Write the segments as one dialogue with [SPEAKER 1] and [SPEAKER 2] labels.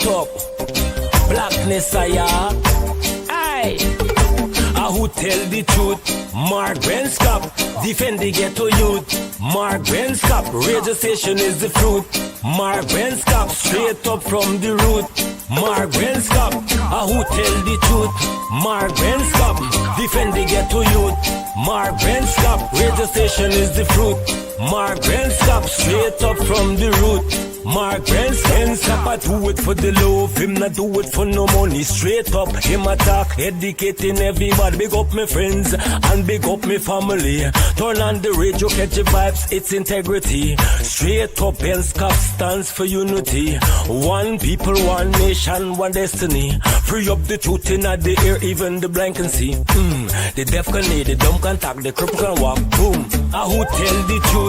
[SPEAKER 1] up. Blackness aye. Who tell the truth? Mark Benskop, defend the ghetto youth. Mark Benskop, radio station is the fruit. Mark Benskop, straight up from the root. Mark Benskop, who tell the truth? Mark Benskop, defend the ghetto youth. Mark Benskop, radio station is the fruit. Mark Benskop, straight up from the root. Mark Benskop, I do it for the love, him not do it for no money. Straight up, him attack, educating everybody. Big up my friends and big up my family. Turn on the radio, catch the vibes, it's integrity. Straight up, Benskop stands for unity. One people, one nation, one destiny. Free up the truth in the air, even the blind can see. The deaf can hear, the dumb can talk, the cripple can walk. Boom. Who tell the truth?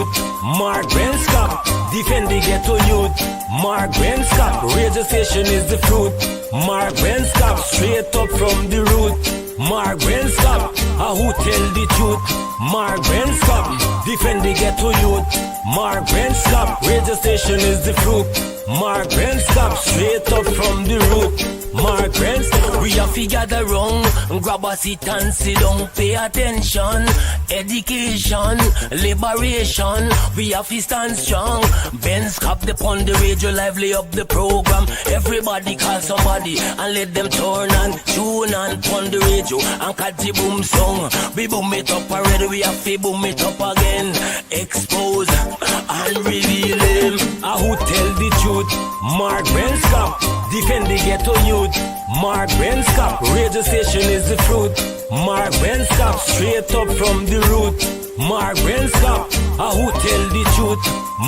[SPEAKER 1] Mark Benskop, defend the ghetto youth. Mark Benskop, radio station is the fruit. Mark Benskop, straight up from the root. Mark Benskop, who tell the truth? Mark Benskop, defend the ghetto youth. Mark Benskop, radio station is the fruit. Mark Benskop, straight up from the root. Mark Benskop, we have to gather wrong, grab a seat and sit down, pay attention. Education, liberation, we have to stand strong. Benskop upon the radio, lively up the program. Everybody call somebody and let them turn and tune and on the radio and catch the boom song. We boom it up already, we have to boom it up again. Expose and reveal him. Who tell the truth? Mark Benskop, defend the ghetto youth. Mark Benskop, radio station is the fruit. Mark Benskop, straight up from the root. Mark Benskop, who tell the truth?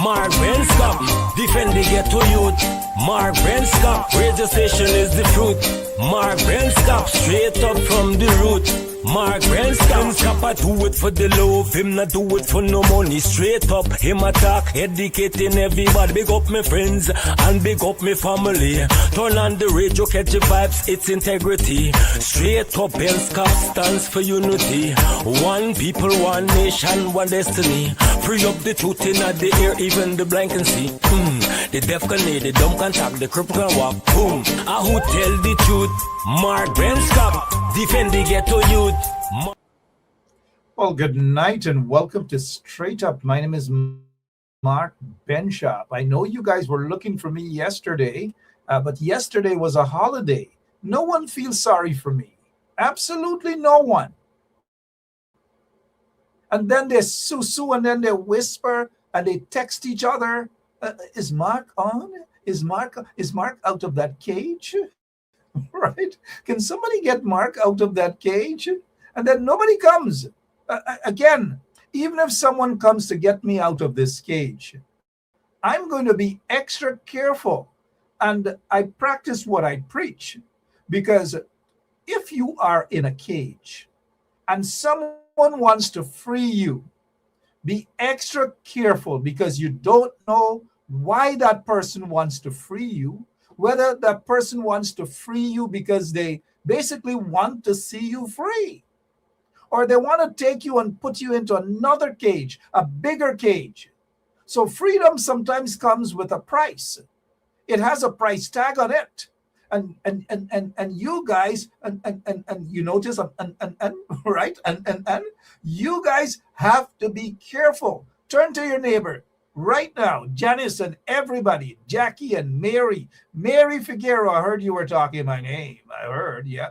[SPEAKER 1] Mark Benskop, defend the ghetto youth. Mark Benskop, radio station is the fruit. Mark Benskop, straight up from the root. Mark Benskop, I do it for the love, him not do it for no money. Straight up, him attack, educating everybody. Big up my friends and big up my family. Turn on the radio, catch the vibes, it's integrity. Straight up, Benskop stands for unity. One people, one nation, one destiny. Free up the truth in the air, even the blind can see. The deaf can hear, the dumb can talk, the cripple can walk. Boom. Who tell the truth? Mark Benskop, defend the ghetto youth.
[SPEAKER 2] Well, good night and welcome to Straight Up. My name is Mark Benskop. I know you guys were looking for me yesterday, but yesterday was a holiday. No one feels sorry for me. Absolutely no one. And then they sue and then they whisper and they text each other. Is Mark on? Is Mark out of that cage? Right? Can somebody get Mark out of that cage? And then nobody comes. Again, even if someone comes to get me out of this cage, I'm going to be extra careful. And I practice what I preach. Because if you are in a cage and someone wants to free you, be extra careful because you don't know why that person wants to free you. Whether that person wants to free you because they basically want to see you free, or they want to take you and put you into another cage, a bigger cage. So freedom sometimes comes with a price. It has a price tag on it. And you guys, and you notice, right? And you guys have to be careful. Turn to your neighbor. Right now, Janice and everybody, Jackie and Mary Figueroa, I heard you were talking my name. I heard, yeah.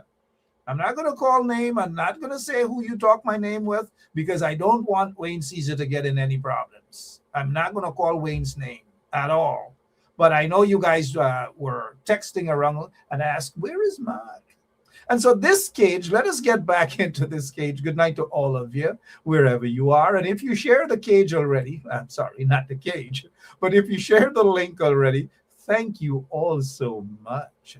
[SPEAKER 2] I'm not going to call name. I'm not going to say who you talk my name with because I don't want Wayne Caesar to get in any problems. I'm not going to call Wayne's name at all. But I know you guys were texting around and asked, where is Mark? And so this cage, let us get back into this cage. Good night to all of you, wherever you are. And if you share the cage already, I'm sorry, not the cage, but if you share the link already, thank you all so much.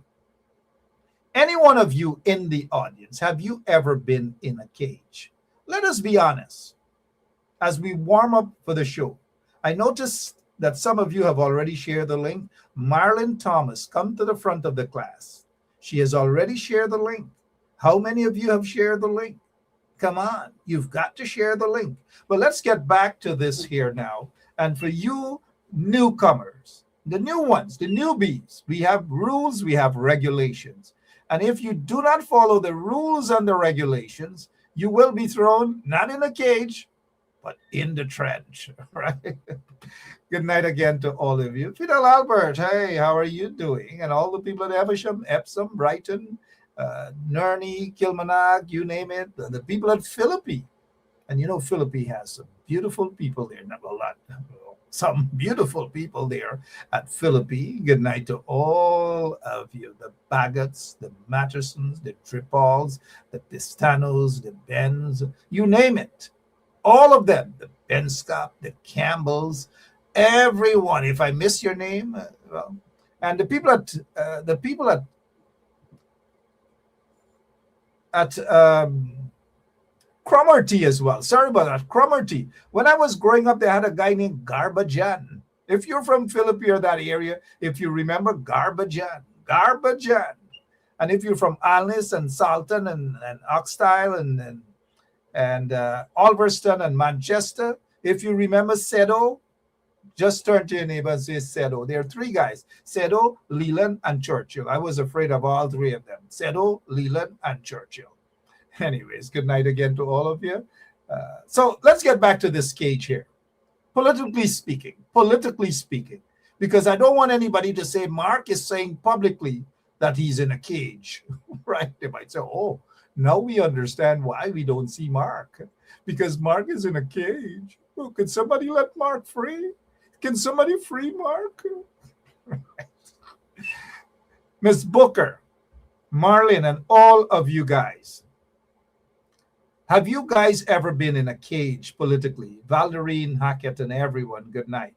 [SPEAKER 2] Any one of you in the audience, have you ever been in a cage? Let us be honest. As we warm up for the show, I noticed that some of you have already shared the link. Marlon Thomas, come to the front of the class. She has already shared the link. How many of you have shared the link? Come on, you've got to share the link. But let's get back to this here now. And for you newcomers, the new ones, the newbies. We have rules, we have regulations. And if you do not follow the rules and the regulations, you will be thrown not in a cage, but in the trench, right? Good night again to all of you. Fidel Albert, hey, how are you doing? And all the people at Evesham, Epsom, Brighton, Nerney, Kilmarnock, you name it, the people at Philippi. And you know, Philippi has some beautiful people there, not a lot, some beautiful people there at Philippi. Good night to all of you, the Baggots, the Mattersons, the Tripalls, the Pistanos, the Bens, you name it. All of them, the Benscop, the Campbells, everyone. If I miss your name, well, and the people at Cromarty as well. Sorry about that. Cromarty. When I was growing up, they had a guy named Garbajan. If you're from Philippi or that area, if you remember Garbajan. And if you're from Alnis and Salton and Oxtile and Alverston and Manchester, if you remember Sedo, just turn to your neighbor and say Sedo. There are three guys, Sedo, Leland, and Churchill. I was afraid of all three of them, Sedo, Leland, and Churchill. Anyways, good night again to all of you. So let's get back to this cage here. Politically speaking, because I don't want anybody to say Mark is saying publicly that he's in a cage, right? They might say, oh, now we understand why we don't see Mark, because Mark is in a cage. Oh, can somebody let Mark free? Can somebody free Mark? Miss Booker, Marlene, and all of you guys, have you guys ever been in a cage politically? Valderine, Hackett, and everyone, good night.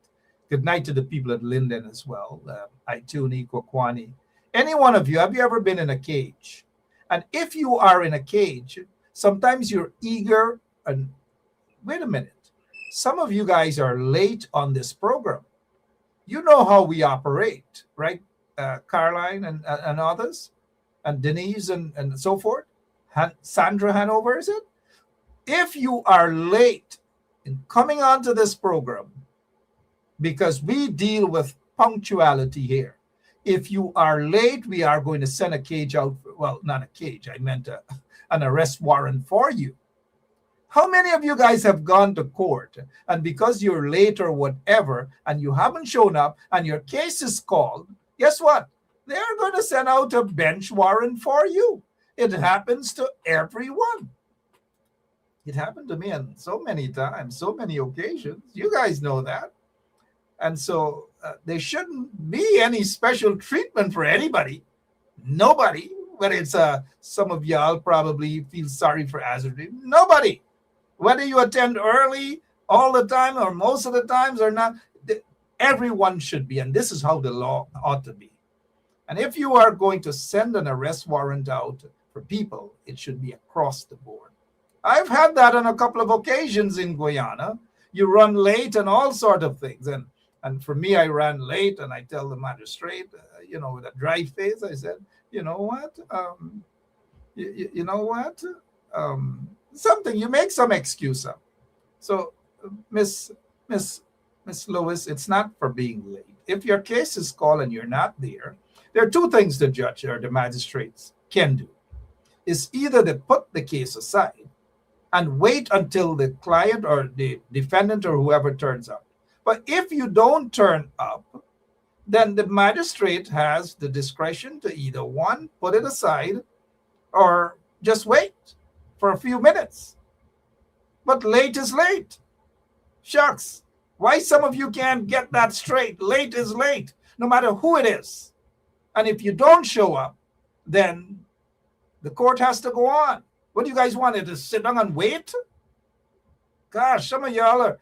[SPEAKER 2] Good night to the people at Linden as well. Ituni, Kwakwani. Any one of you, have you ever been in a cage? And if you are in a cage, sometimes you're eager and wait a minute. Some of you guys are late on this program. You know how we operate, right? Caroline and others, and Denise and so forth. Sandra Hanover, is it? If you are late in coming onto this program, because we deal with punctuality here, if you are late, we are going to send a cage out. Well, not a cage. I meant an arrest warrant for you. How many of you guys have gone to court and because you're late or whatever and you haven't shown up and your case is called, guess what? They're going to send out a bench warrant for you. It happens to everyone. It happened to me on so many times, so many occasions. You guys know that. And so there shouldn't be any special treatment for anybody. Nobody. Whether it's some of y'all probably feel sorry for Azadine. Nobody. Whether you attend early all the time or most of the times or not, everyone should be. And this is how the law ought to be. And if you are going to send an arrest warrant out for people, it should be across the board. I've had that on a couple of occasions in Guyana. You run late and all sort of things. And for me, I ran late and I tell the magistrate, with a dry face, I said, you know what? Something, you make some excuse up. So, Miss Lewis, it's not for being late. If your case is called and you're not there, there are two things the judge or the magistrates can do. Is either they put the case aside and wait until the client or the defendant or whoever turns up. But if you don't turn up, then the magistrate has the discretion to either one, put it aside, or just wait for a few minutes. But late is late. Shucks. Why some of you can't get that straight? Late is late, no matter who it is. And if you don't show up, then the court has to go on. What do you guys want? To sit down and wait? Gosh, some of y'all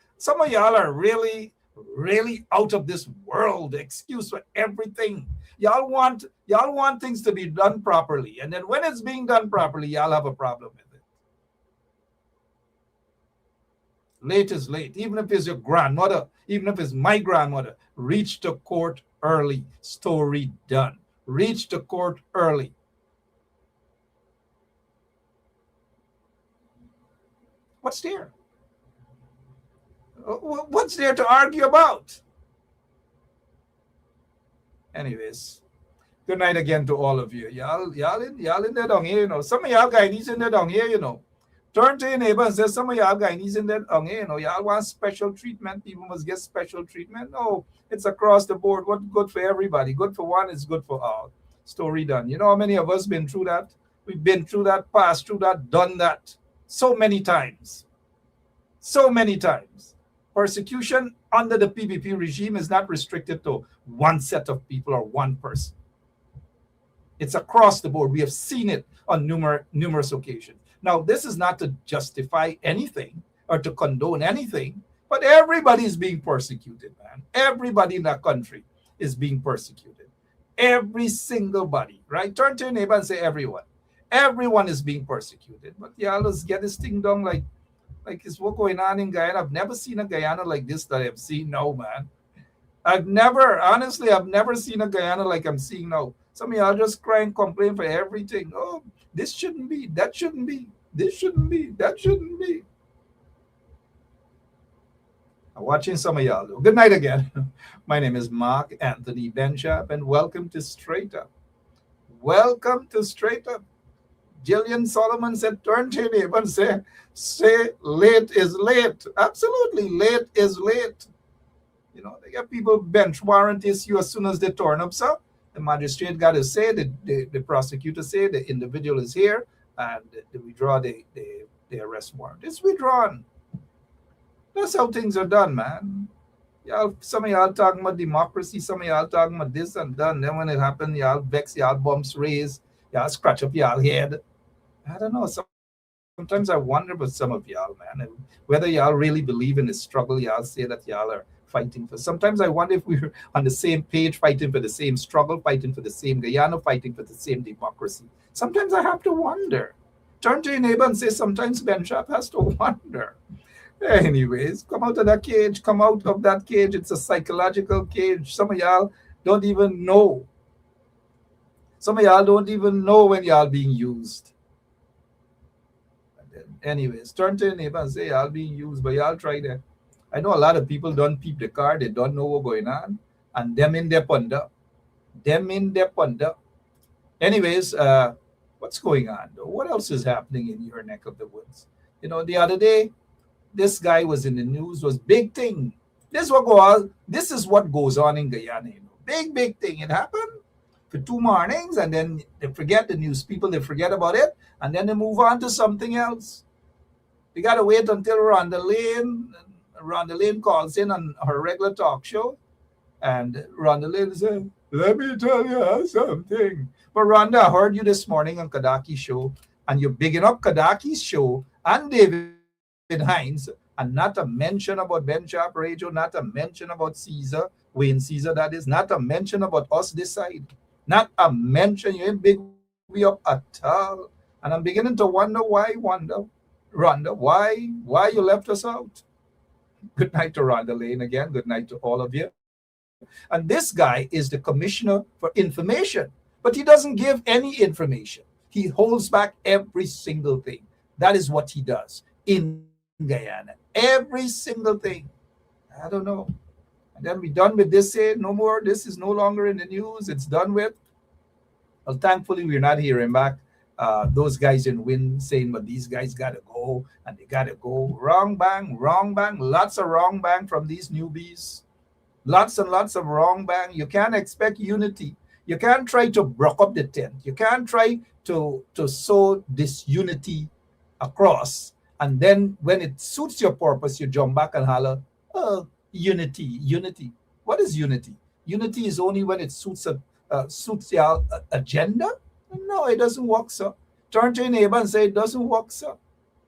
[SPEAKER 2] are really, really out of this world. Excuse for everything. Y'all want things to be done properly. And then when it's being done properly, y'all have a problem with it. Late is late. Even if it's your grandmother, even if it's my grandmother, reach the court early. Story done. Reach the court early. What's there? What's there to argue about? Anyways, good night again to all of you. Y'all in there down here, you know. Some of y'all Guyanese in there down here, you know. Turn to your neighbor and say, some of y'all Guyanese in there down here, you know. Y'all want special treatment. People must get special treatment. No, it's across the board. What's good for everybody? Good for one is good for all. Story done. You know how many of us been through that? We've been through that, passed through that, done that so many times. So many times. Persecution under the PPP regime is not restricted to one set of people or one person. It's across the board. We have seen it on numerous occasions. Now, this is not to justify anything or to condone anything, but everybody is being persecuted, man. Everybody in that country is being persecuted. Every single body, right? Turn to your neighbor and say everyone. Everyone is being persecuted. But yeah, let's get this thing done like it's what's going on in Guyana. I've never seen a Guyana like this that I've seen now, man. I've never seen a Guyana like I'm seeing now. Some of y'all just cry and complain for everything. Oh, this shouldn't be, that shouldn't be, this shouldn't be, that shouldn't be. I'm watching some of y'all. Good night again. My name is Mark Anthony Benchap, and welcome to Straight Up. Welcome to Straight Up. Jillian Solomon said, turn to your neighbor and say late is late. Absolutely, late is late. You know, they get people bench warrant issue as soon as they turn up, sir. The magistrate got to say, the prosecutor say the individual is here, and they withdraw the arrest warrant. It's withdrawn. That's how things are done, man. Y'all, some of y'all talking about democracy, some of y'all talking about this and that. And then when it happens, y'all vex, y'all bumps raise, y'all scratch up y'all head. I don't know. Sometimes I wonder about some of y'all, man, and whether y'all really believe in the struggle y'all say that y'all are fighting for. Sometimes I wonder if we're on the same page, fighting for the same struggle, fighting for the same Guyana, fighting for the same democracy. Sometimes I have to wonder. Turn to your neighbor and say, sometimes Benchap has to wonder. Anyways, come out of that cage. Come out of that cage. It's a psychological cage. Some of y'all don't even know. Some of y'all don't even know when y'all being used. Anyways, turn to your neighbor and say, y'all being used, but y'all try that. I know a lot of people don't peep the car. They don't know what's going on. And them in their ponder. Them in their ponder. Anyways, what's going on, though? What else is happening in your neck of the woods? You know, the other day, this guy was in the news, was big thing. This is what goes on in Guyana. You know, big thing. It happened for 2 mornings, and then they forget the news people. They forget about it, and then they move on to something else. They got to wait until Rhonda Lane calls in on her regular talk show, and Rhonda Lane said, let me tell you something. But Rhonda, I heard you this morning on Kadaki's show, and you're bigging up Kadaki's show and David Hines, and not a mention about Benchap Radio, not a mention about Caesar, Wayne Caesar, that is, not a mention about us this side. Not a mention. You ain't big we up at all. And I'm beginning to wonder why, Rhonda, why you left us out? Good night to Rhonda Lane again. Good night to all of you. And this guy is the commissioner for information, but he doesn't give any information. He holds back every single thing. That is what he does in Guyana. Every single thing. I don't know. And then we're done with this. Say no more. This is no longer in the news. It's done with. Well, thankfully, we're not hearing back those guys in Win saying, but these guys got to go and they got to go. Wrong bang. Lots of wrong bang from these newbies. Lots and lots of wrong bang. You can't expect unity. You can't try to break up the tent. You can't try to sow disunity across. And then when it suits your purpose, you jump back and holler, oh, unity. What is unity? Unity is only when it suits your agenda? No, it doesn't work, sir. Turn to your neighbor and say, it doesn't work, sir.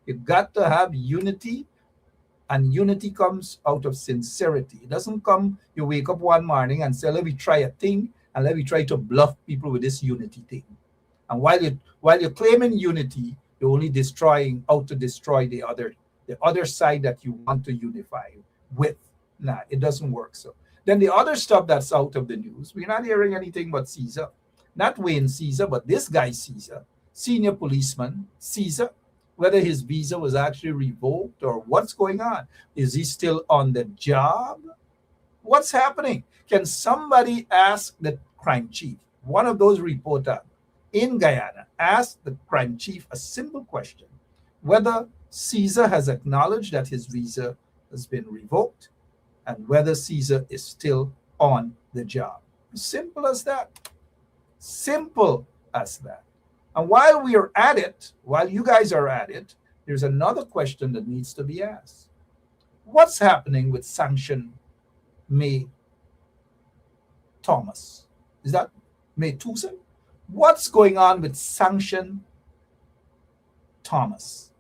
[SPEAKER 2] You got to have unity, and unity comes out of sincerity. It doesn't come, you wake up one morning and say, let me try a thing, and let me try to bluff people with this unity thing. And while you're claiming unity, you're only out to destroy the other side that you want to unify with. Nah, it doesn't work. So then the other stuff that's out of the news, we're not hearing anything but Caesar. Not Wayne Caesar, but this guy Caesar, senior policeman Caesar, whether his visa was actually revoked or what's going on. Is he still on the job? What's happening? Can somebody ask the crime chief, one of those reporters in Guyana asked the crime chief a simple question: whether Caesar has acknowledged that his visa has been revoked and whether Caesar is still on the job. Simple as that. Simple as that. And while we are at it, while you guys are at it, there's another question that needs to be asked. What's happening with Sanction May Thomas? Is that May Tucson? What's going on with Sanction Thomas?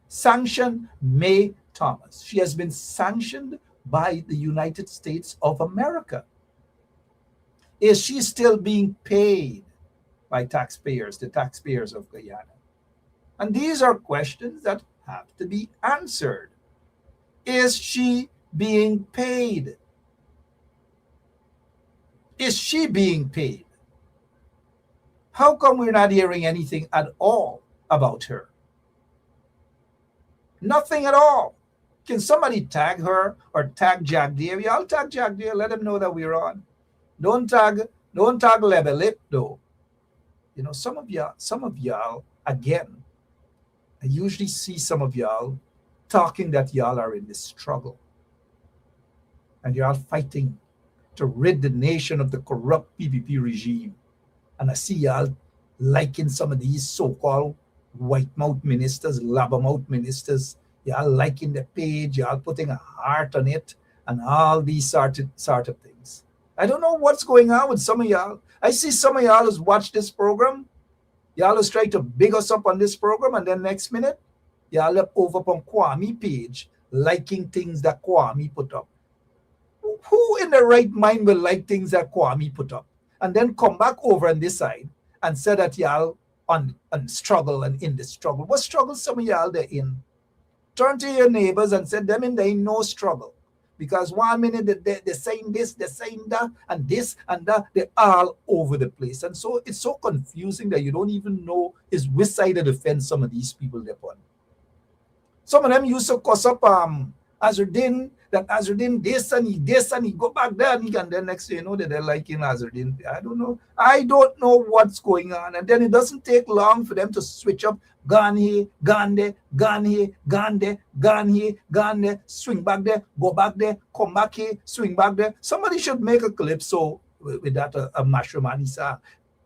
[SPEAKER 2] Sanction May Thomas. She has been sanctioned by the United States of America. Is she still being paid by taxpayers, the taxpayers of Guyana? And these are questions that have to be answered. Is she being paid? Is she being paid? How come we're not hearing anything at all about her? Nothing at all. Can somebody tag her or tag Jack Deere? Y'all tag Jack Deere, let him know that we're on. Don't tag Lebelip though. You know, some of y'all, again, I usually see some of y'all talking that y'all are in this struggle. And y'all fighting to rid the nation of the corrupt PPP regime. And I see y'all liking some of these so-called white-mouth ministers, lab-mouth ministers. Y'all liking the page, y'all putting a heart on it, and all these sort of things. I don't know what's going on with some of y'all. I see some of y'all who's watch this program. Y'all is trying to big us up on this program, and then next minute, y'all up over on Kwame page, liking things that Kwame put up. Who in the right mind will like things that Kwame put up? And then come back over on this side and say that y'all on struggle and in the struggle. What struggle some of y'all they're in? Turn to your neighbors and say them in there ain't no struggle. Because 1 minute they're saying this, they're saying that, and this and that, they're all over the place. And so it's so confusing that you don't even know is which side of the fence some of these people they're on. Some of them used to cuss up Azardin, that Azardin this and he go back there and then next thing you know that they're liking Azardin. I don't know what's going on. And then it doesn't take long for them to switch up. Gone here, gone there, gone here, gone there, gone here, gone there, swing back there, go back there, come back here, swing back there. Somebody should make a calypso with that a Mashramani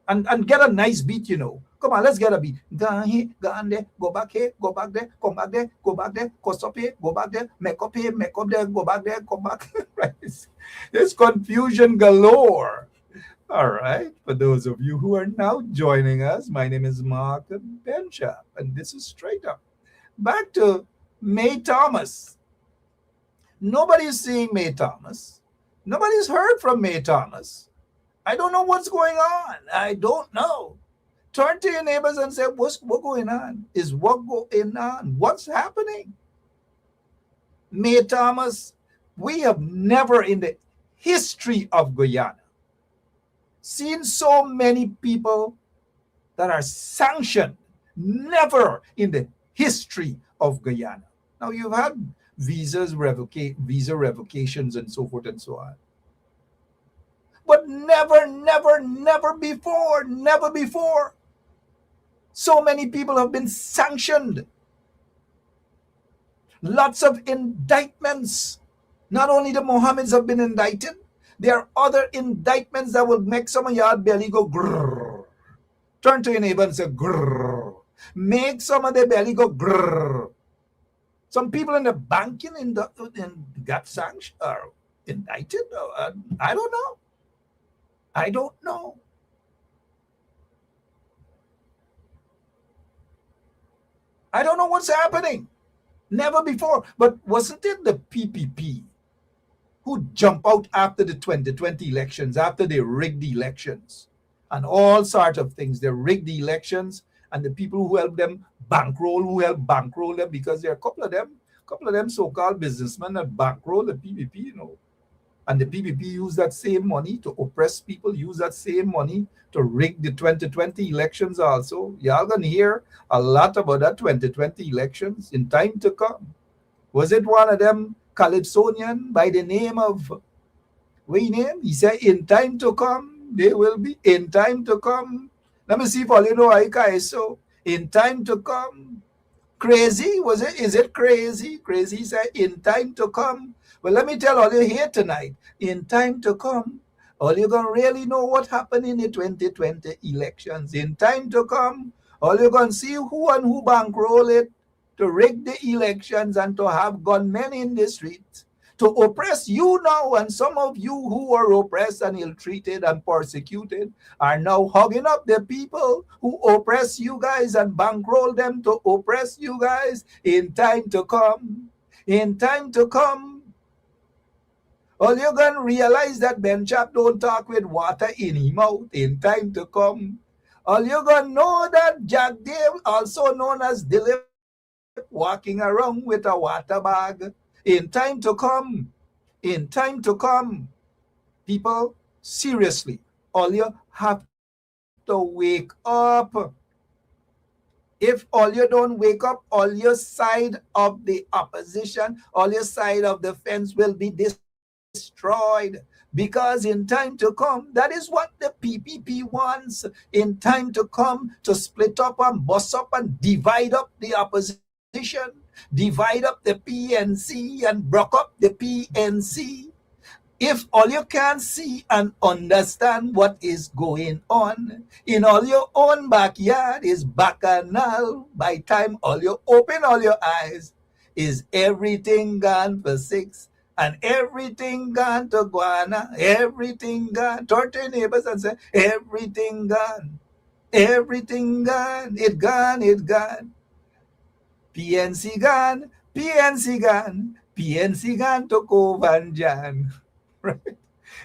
[SPEAKER 2] and get a nice beat, you know. Come on, let's get a beat. Gone here, gone there, go back here, go back there, come back there, go back there, cost up here, go back there, make up here, make up there, go back there, come back. Right? There's confusion galore. All right. For those of you who are now joining us, my name is Mark Benchap, and this is Straight Up. Back to May Thomas. Nobody's seeing May Thomas. Nobody's heard from May Thomas. I don't know what's going on. I don't know. Turn to your neighbors and say, what's going on? Is what going on? What's happening? May Thomas, we have never in the history of Guyana seen so many people that are sanctioned. Never in the history of Guyana. Now, you've had visa revocations and so forth and so on. But never before, so many people have been sanctioned. Lots of indictments. Not only the Mohammeds have been indicted, there are other indictments that will make some of your belly go grrr. Turn to your neighbor and say grrr. Make some of their belly go grrr. Some people in the banking got sanctioned or indicted. I don't know. I don't know. I don't know what's happening. Never before. But wasn't it the PPP who jumped out after the 2020 elections, after they rigged the elections and all sorts of things? They rigged the elections, and the people who helped them bankroll them, because there are a couple of them so-called businessmen that bankroll the PPP, you know. And the PPP used that same money to oppress people, use that same money to rig the 2020 elections also. Y'all gonna hear a lot about that 2020 elections in time to come. Was it one of them Calypsonian by the name of, what he name? He said, in time to come, they will be in time to come. Let me see if all you know, I guys. So in time to come. Crazy, was it? Is it crazy? Crazy said, in time to come. Well, let me tell all you here tonight, in time to come, all you're going to really know what happened in the 2020 elections. In time to come, all you're going to see who and who bankroll it to rig the elections and to have gunmen in the streets to oppress you now. And some of you who were oppressed and ill-treated and persecuted are now hugging up the people who oppress you guys and bankroll them to oppress you guys. In time to come, in time to come, all you're going to realize that Ben Chap don't talk with water in his mouth. In time to come, all you're going to know that Jack Dave, also known as Dilip, walking around with a water bag. In time to come, in time to come, people, seriously, all you have to wake up. If all you don't wake up, all your side of the opposition, all your side of the fence will be destroyed. Because in time to come, that is what the PPP wants. In time to come, to split up and bust up and divide up the opposition, divide up the PNC and broke up the PNC. If all you can see and understand what is going on in all your own backyard is bacchanal, by time all you open all your eyes, is everything gone for six and everything gone to Guyana, everything gone. Turn to your neighbors and say, everything gone, everything gone, it gone, it gone. PNC gone, PNC gone, PNC gone to Kovanjan. Right?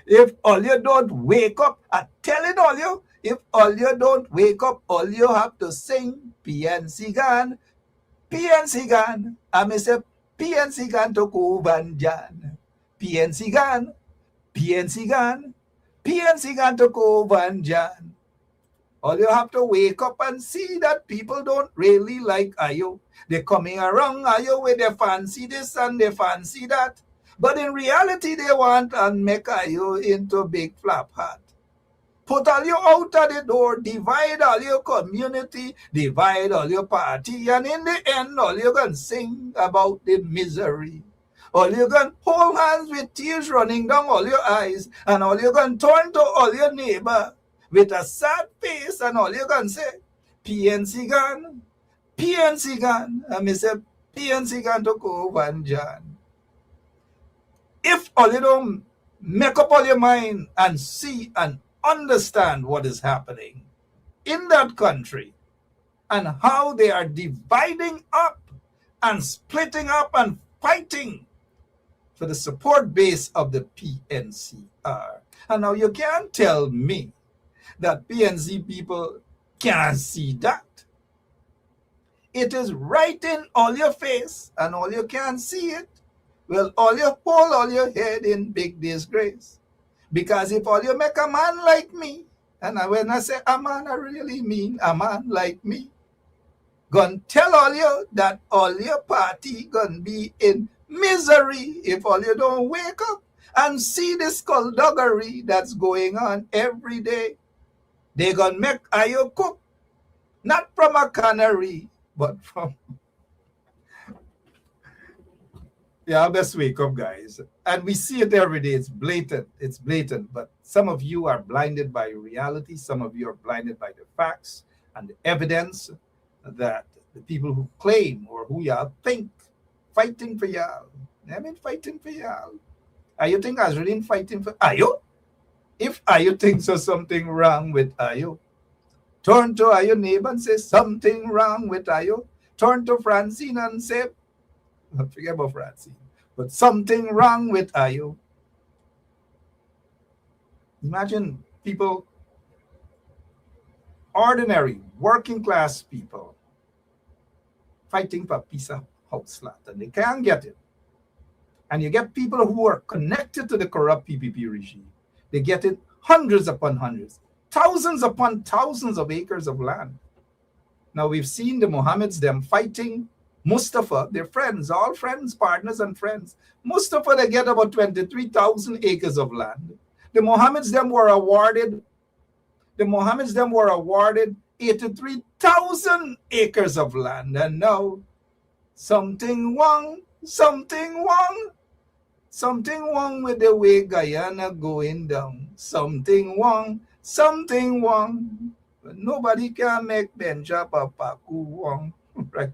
[SPEAKER 2] If all you don't wake up, I'm telling all you, if all you don't wake up, all you have to sing PNC gone, PNC gone. I may say PNC gone to Kovanjan. PNC gone, PNC gone, PNC gone to Kovanjan. All you have to wake up and see that people don't really like Ayo. They're coming around Ayo with their fancy this and they fancy that. But in reality, they want and make Ayo into big flap hat. Put all you out of the door, divide all your community, divide all your party, and in the end, all you can sing about the misery. All you can hold hands with tears running down all your eyes, and all you can turn to all your neighbor with a sad face, and all you can say, PNC gone, PNC gone. And I say, PNC gone to Kovanjan. If all you don't make up all your mind and see and understand what is happening in that country and how they are dividing up and splitting up and fighting for the support base of the PNCR. And now you can't tell me that PNC people can't see that. It is right in all your face and all you can see it. Well, all you hold all your head in big disgrace. Because if all you make a man like me, and when I say a man, I really mean a man like me, gonna tell all you that all your party gonna be in misery if all you don't wake up and see the skullduggery that's going on every day. They gonna make Ayo cook, not from a cannery, but from... Yeah, let's wake up, guys. And we see it every day. It's blatant. It's blatant. But some of you are blinded by reality. Some of you are blinded by the facts and the evidence that the people who claim or who y'all think fighting for y'all. I mean, fighting for y'all. You think I was really fighting for Ayo? If Ayo thinks there's something wrong with Ayo, turn to Ayo neighbor and say something wrong with Ayo. Turn to Francine and say, forget about Francine, but something wrong with Ayo. Imagine people, ordinary working class people, fighting for a piece of house lot and they can't get it. And you get people who are connected to the corrupt PPP regime. They get it hundreds upon hundreds, thousands upon thousands of acres of land. Now we've seen the Mohammeds, them fighting Mustafa, their friends, all friends, partners and friends. Mustafa, they get about 23,000 acres of land. The Mohammeds, them were awarded The Mohammeds them were awarded 83,000 acres of land. And now, something wrong, something wrong. Something wrong with the way Guyana going down. Something wrong, something wrong. But nobody can make Benja Papaku wrong, right?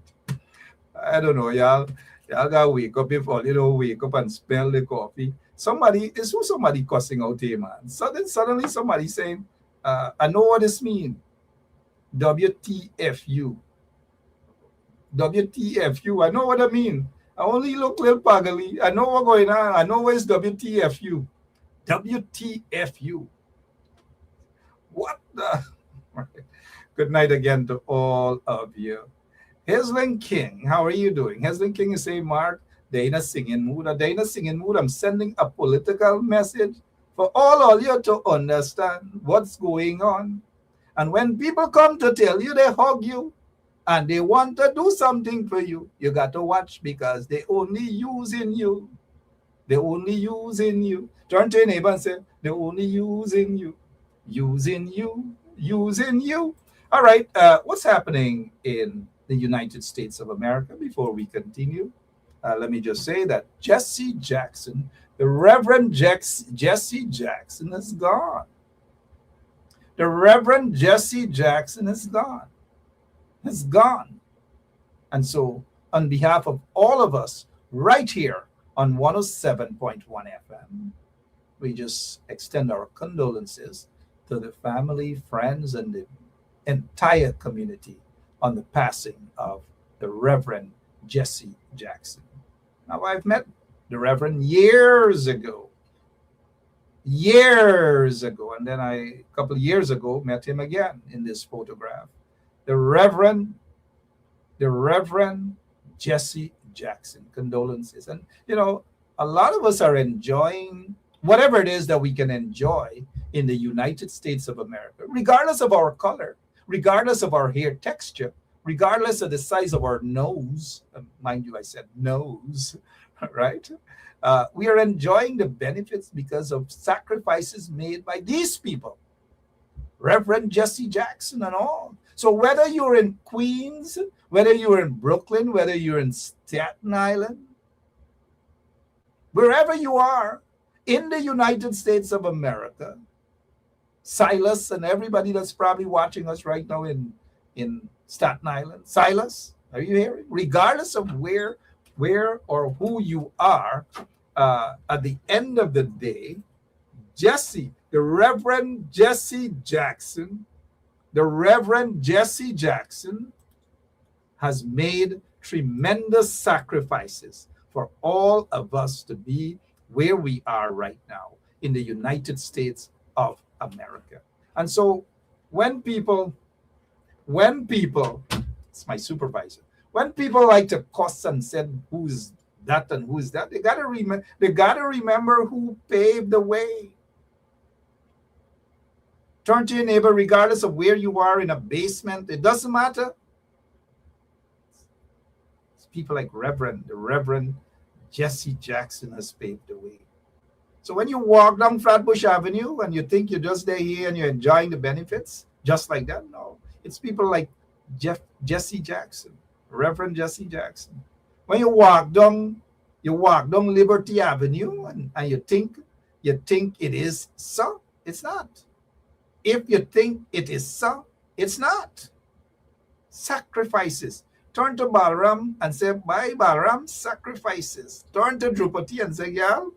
[SPEAKER 2] I don't know, y'all. Y'all gotta wake up before wake up and smell the coffee. Somebody cussing out here, man. Suddenly somebody saying, I know what this means. WTFU. WTFU. I know what I mean. I only look little puggly. I know what's going on. I know where's WTFU. WTFU. What the? Good night again to all of you. Heslin King, how are you doing? Heslin King is saying, Mark, they in a singing mood. Are they in a singing mood? I'm sending a political message for all of you to understand what's going on. And when people come to tell you, they hug you, and they want to do something for you, you got to watch, because they only using you. They're only using you. Turn to your neighbor and say, they're only using you. Using you. Using you. All right. What's happening in the United States of America before we continue? Let me just say that Jesse Jackson, the Reverend Jesse Jackson is gone. The Reverend Jesse Jackson is gone. Is gone. And so, on behalf of all of us right here on 107.1 FM, we just extend our condolences to the family, friends, and the entire community on the passing of the Reverend Jesse Jackson. Now, I've met the Reverend years ago, and then a couple of years ago, met him again in this photograph. The Reverend Jesse Jackson. Condolences. And, a lot of us are enjoying whatever it is that we can enjoy in the United States of America, regardless of our color, regardless of our hair texture, regardless of the size of our nose. Mind you, I said nose, right? We are enjoying the benefits because of sacrifices made by these people, Reverend Jesse Jackson and all. So whether you're in Queens, whether you're in Brooklyn, whether you're in Staten Island, wherever you are in the United States of America, Silas and everybody that's probably watching us right now in Staten Island, Silas, are you hearing? Regardless of where or who you are, at the end of the day, Jesse, the Reverend Jesse Jackson, has made tremendous sacrifices for all of us to be where we are right now in the United States of America. And so when people, it's my supervisor, when people like to cuss and say who's that and who's that, they gotta remember who paved the way. Turn to your neighbor, regardless of where you are, in a basement, it doesn't matter. It's people like the Reverend Jesse Jackson has paved the way. So when you walk down Flatbush Avenue and you think you're just there here and you're enjoying the benefits, just like that, no. It's people like Jesse Jackson, Reverend Jesse Jackson. When you walk down Liberty Avenue and you think it is so, it's not. If you think it is so, it's not. Sacrifices. Turn to Balaram and say, bye, Balaram, sacrifices. Turn to Drupati and say, y'all,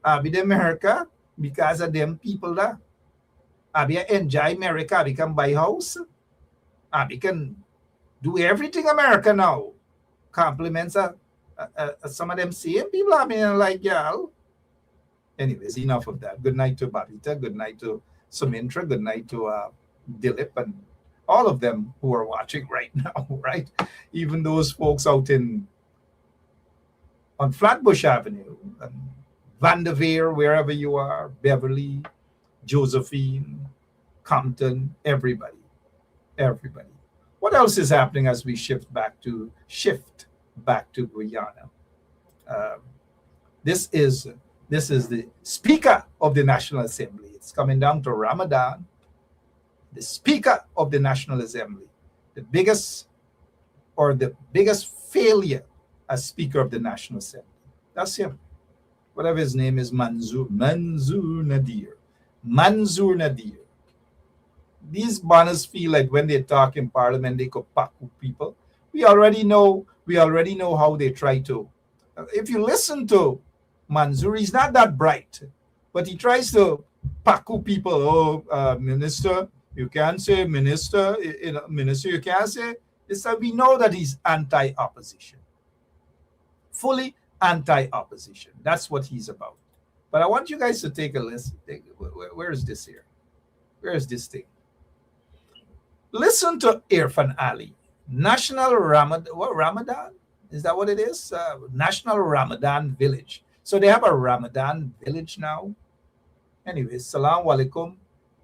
[SPEAKER 2] Abbee the America, because of them people there. Abbee enjoy America, Abbee can buy house. Abbee can do everything America now. Compliments some of them same people, I mean, like, y'all. Anyways, enough of that. Good night to Babita. Good night to Sumintra. Good night to Dilip and all of them who are watching right now, right? Even those folks out on Flatbush Avenue and Vanderveer, wherever you are, Beverly, Josephine, Compton, everybody. What else is happening as we shift back to Guyana? This is the Speaker of the National Assembly. It's coming down to Ramadan. the Speaker of the National Assembly, the biggest failure as Speaker of the National Assembly. That's him. Whatever his name is, Manzoor Nadir. Manzoor Nadir. These banners feel like when they talk in Parliament, they could pack with people. We already know how they try to. If you listen to Manzoor, he's not that bright, but he tries to pack with people. Oh, minister, you can't say minister. Minister, you can't say. It's that we know that he's anti-opposition. Fully anti-opposition. That's what he's about. But I want you guys to take a listen. Where is this here? Where is this thing? Listen to Irfan Ali. National Ramadan? Is that what it is? National Ramadan Village. So they have a Ramadan village now. Anyway, salam alaikum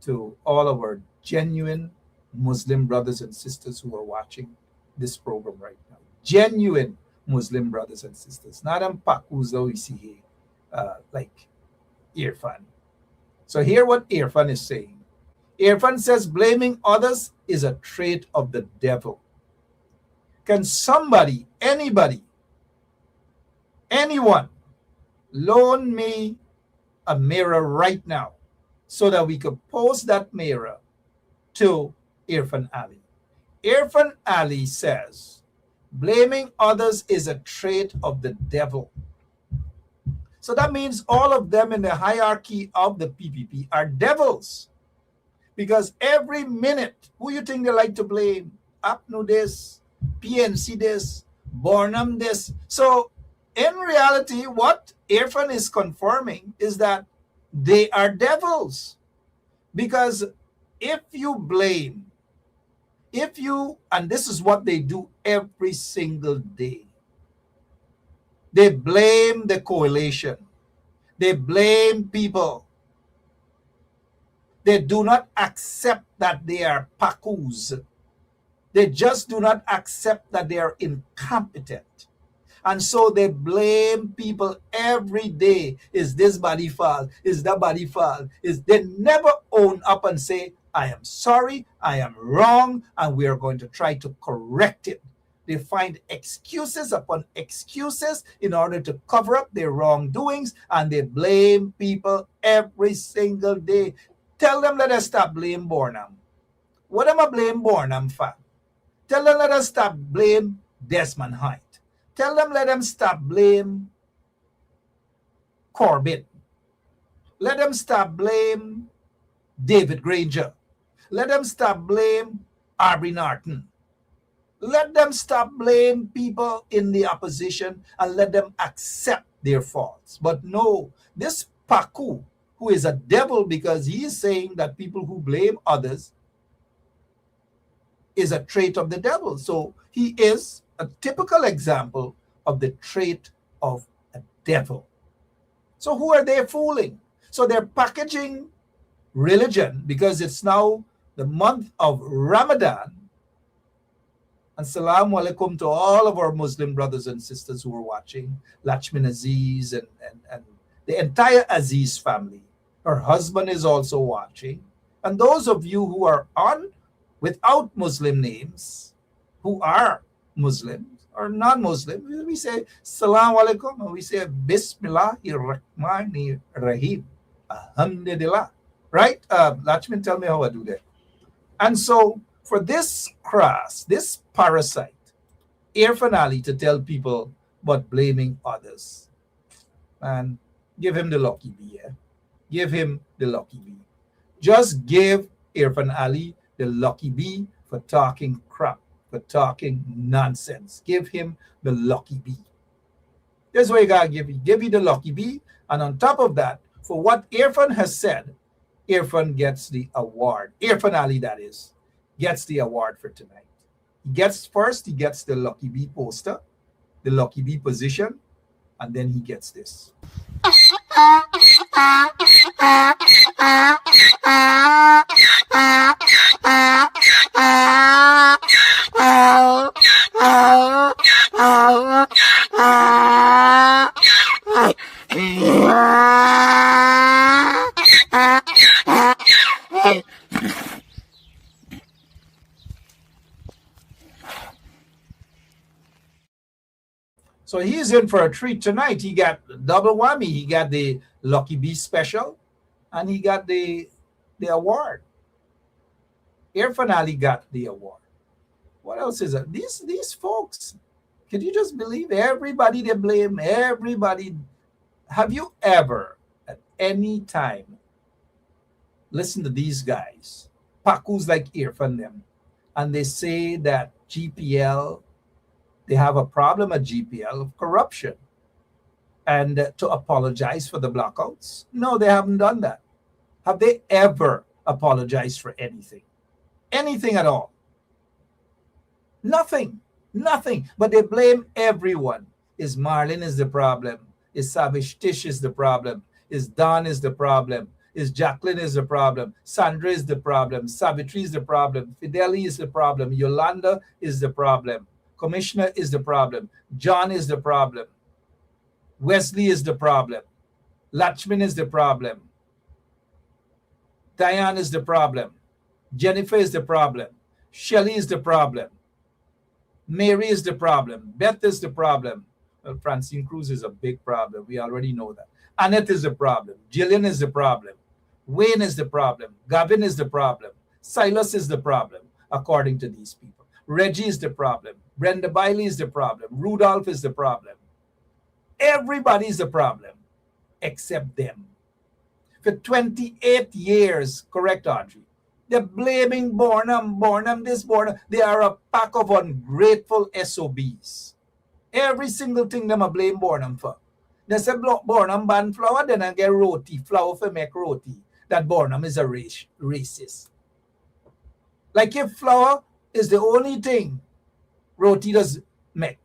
[SPEAKER 2] to all of our genuine Muslim brothers and sisters who are watching this program right now. Genuine Muslim brothers and sisters. Not them pakus that we see here, like Irfan. So hear what Irfan is saying. Irfan says blaming others is a trait of the devil. Can somebody, anybody, anyone loan me a mirror right now so that we could post that mirror to Irfan Ali? Irfan Ali says blaming others is a trait of the devil. So that means all of them in the hierarchy of the PPP are devils. Because every minute, who you think they like to blame? APNU this, PNC this, Bornham this. So in reality, what Irfan is confirming is that they are devils. Because if you blame, and this is what they do every single day, they blame the coalition. They blame people. They do not accept that they are pakus. They just do not accept that they are incompetent. And so they blame people every day. Is this body fault? Is that body fault? They never own up and say, I am sorry, I am wrong, and we are going to try to correct it. They find excuses upon excuses in order to cover up their wrongdoings, and they blame people every single day. Tell them let us stop blame Bornham. What am I blame Bornham for? Tell them let us stop blame Desmond Hyde. Tell them let them stop blame Corbyn. Let them stop blame David Granger. Let them stop blame Abbee Norton. Let them stop blame people in the opposition and let them accept their faults. But no, this Paku, who is a devil because he is saying that people who blame others is a trait of the devil. So he is a typical example of the trait of a devil. So who are they fooling? So they're packaging religion because it's now the month of Ramadan. And salamu alaikum to all of our Muslim brothers and sisters who are watching, Lachman Aziz and the entire Aziz family. Her husband is also watching. And those of you who are on without Muslim names, who are Muslims or non-Muslim, we say Salaam Alaikum, and we say Bismillahir Rahmanir Rahim. Alhamdulillah. Right? Lachman, tell me how I do that. And so for this crass, this parasite, Irfan Ali to tell people about blaming others, and give him the lucky bee, yeah? Give him the lucky bee. Just give Irfan Ali the lucky bee for talking crap, for talking nonsense. Give him the lucky bee. That's what you gotta give you. Give you the lucky bee, and on top of that, for what Irfan has said, Irfan gets the award. Irfan Ali, that is, gets the award for tonight. He gets the lucky bee poster, the lucky bee position, and then he gets this. So he's in for a treat tonight. He got double whammy. He got the Lucky Bee special, and he got the award. Irfan Ali got the award. What else is it? These folks, can you just believe everybody they blame everybody? Have you ever at any time listened to these guys, Pakus like Irfan them, and they say that GPL, they have a problem at GPL of corruption and to apologize for the blackouts? No, they haven't done that. Have they ever apologized for anything? Anything at all? Nothing. Nothing. But they blame everyone. Is Marlon is the problem? Is Savage Tish is the problem? Is Don is the problem? Is Jacqueline is the problem? Sandra is the problem. Savitri is the problem. Fideli is the problem. Yolanda is the problem. Commissioner is the problem. John is the problem. Wesley is the problem. Lachman is the problem. Diane is the problem. Jennifer is the problem. Shelley is the problem. Mary is the problem. Beth is the problem. Well, Francine Cruz is a big problem. We already know that. Annette is the problem. Jillian is the problem. Wayne is the problem. Gavin is the problem. Silas is the problem, according to these people. Reggie is the problem. Brenda Biley is the problem. Rudolph is the problem. Everybody is the problem, except them. For 28 years, correct, Audrey? They're blaming Bornham, this Bornham. They are a pack of ungrateful SOBs. Every single thing them a blame Bornham for. They say Bornham ban flour, then I get roti, flour for make roti. That Bornham is a racist. Like if flour is the only thing roti does make.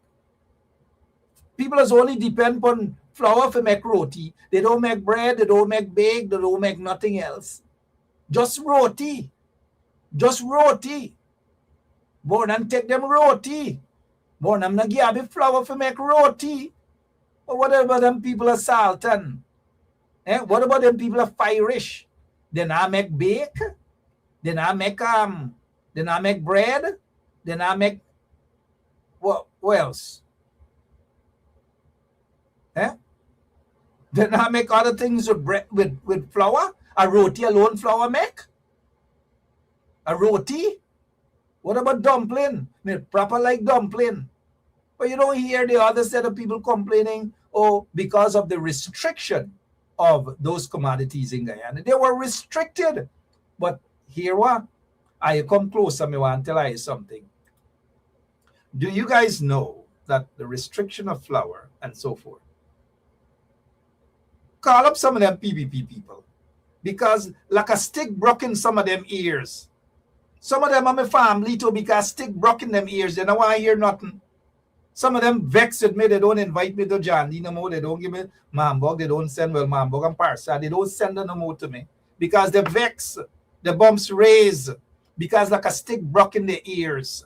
[SPEAKER 2] People does only depend on flour for make roti. They don't make bread, they don't make bake, they don't make nothing else. Just roti. Just roti. Bornham take them roti. Bornham na give Abbee flour for make roti. But what about them people are Salton? What about them people are Irish? They not make bake. They not make bread. They not make what else? They not make other things with bread with flour. A roti alone flour make? A roti? What about dumpling? Proper like dumpling. But you don't hear the other set of people complaining, oh, because of the restriction of those commodities in Guyana. They were restricted. But here what? I come closer, me want to tell you something. Do you guys know that the restriction of flour and so forth? Call up some of them PPP people. Because like a stick broke in some of them ears. Some of them are my family too, because stick broke in them ears. They don't want to hear nothing. Some of them vexed with me. They don't invite me to Jandy no more. They don't give me Mambog. They don't send, well, Mambog and Parsa. They don't send them no more to me. Because they vex. The bumps raise. Because like a stick broke in their ears.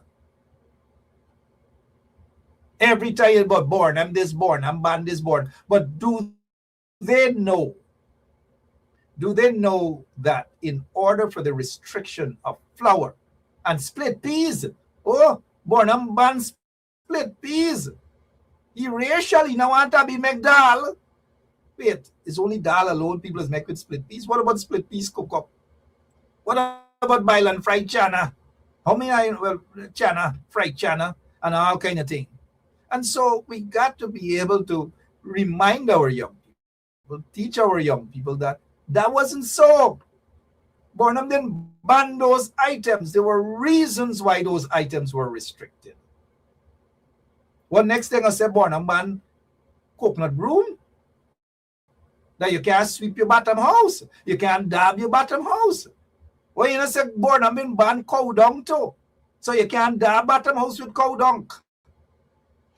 [SPEAKER 2] Every time about born, I'm this born, I'm ban this born. But do they know? Do they know that in order for the restriction of flour and split peas, oh, Bornham ban split peas. He racially now want to be make dal. Wait, it's only dal alone people is make with split peas. What about split peas cook up? What about Byland fried chana? How many chana, fried chana, and all kind of thing. And so we got to be able to remind our young people, teach our young people that wasn't so. Bornham didn't ban those items. There were reasons why those items were restricted. What next thing I said, Bornham ban coconut broom? That you can't sweep your bottom house. You can't dab your bottom house. Well, you know, say Bornham been ban cow dung too. So you can't dab bottom house with cow dung.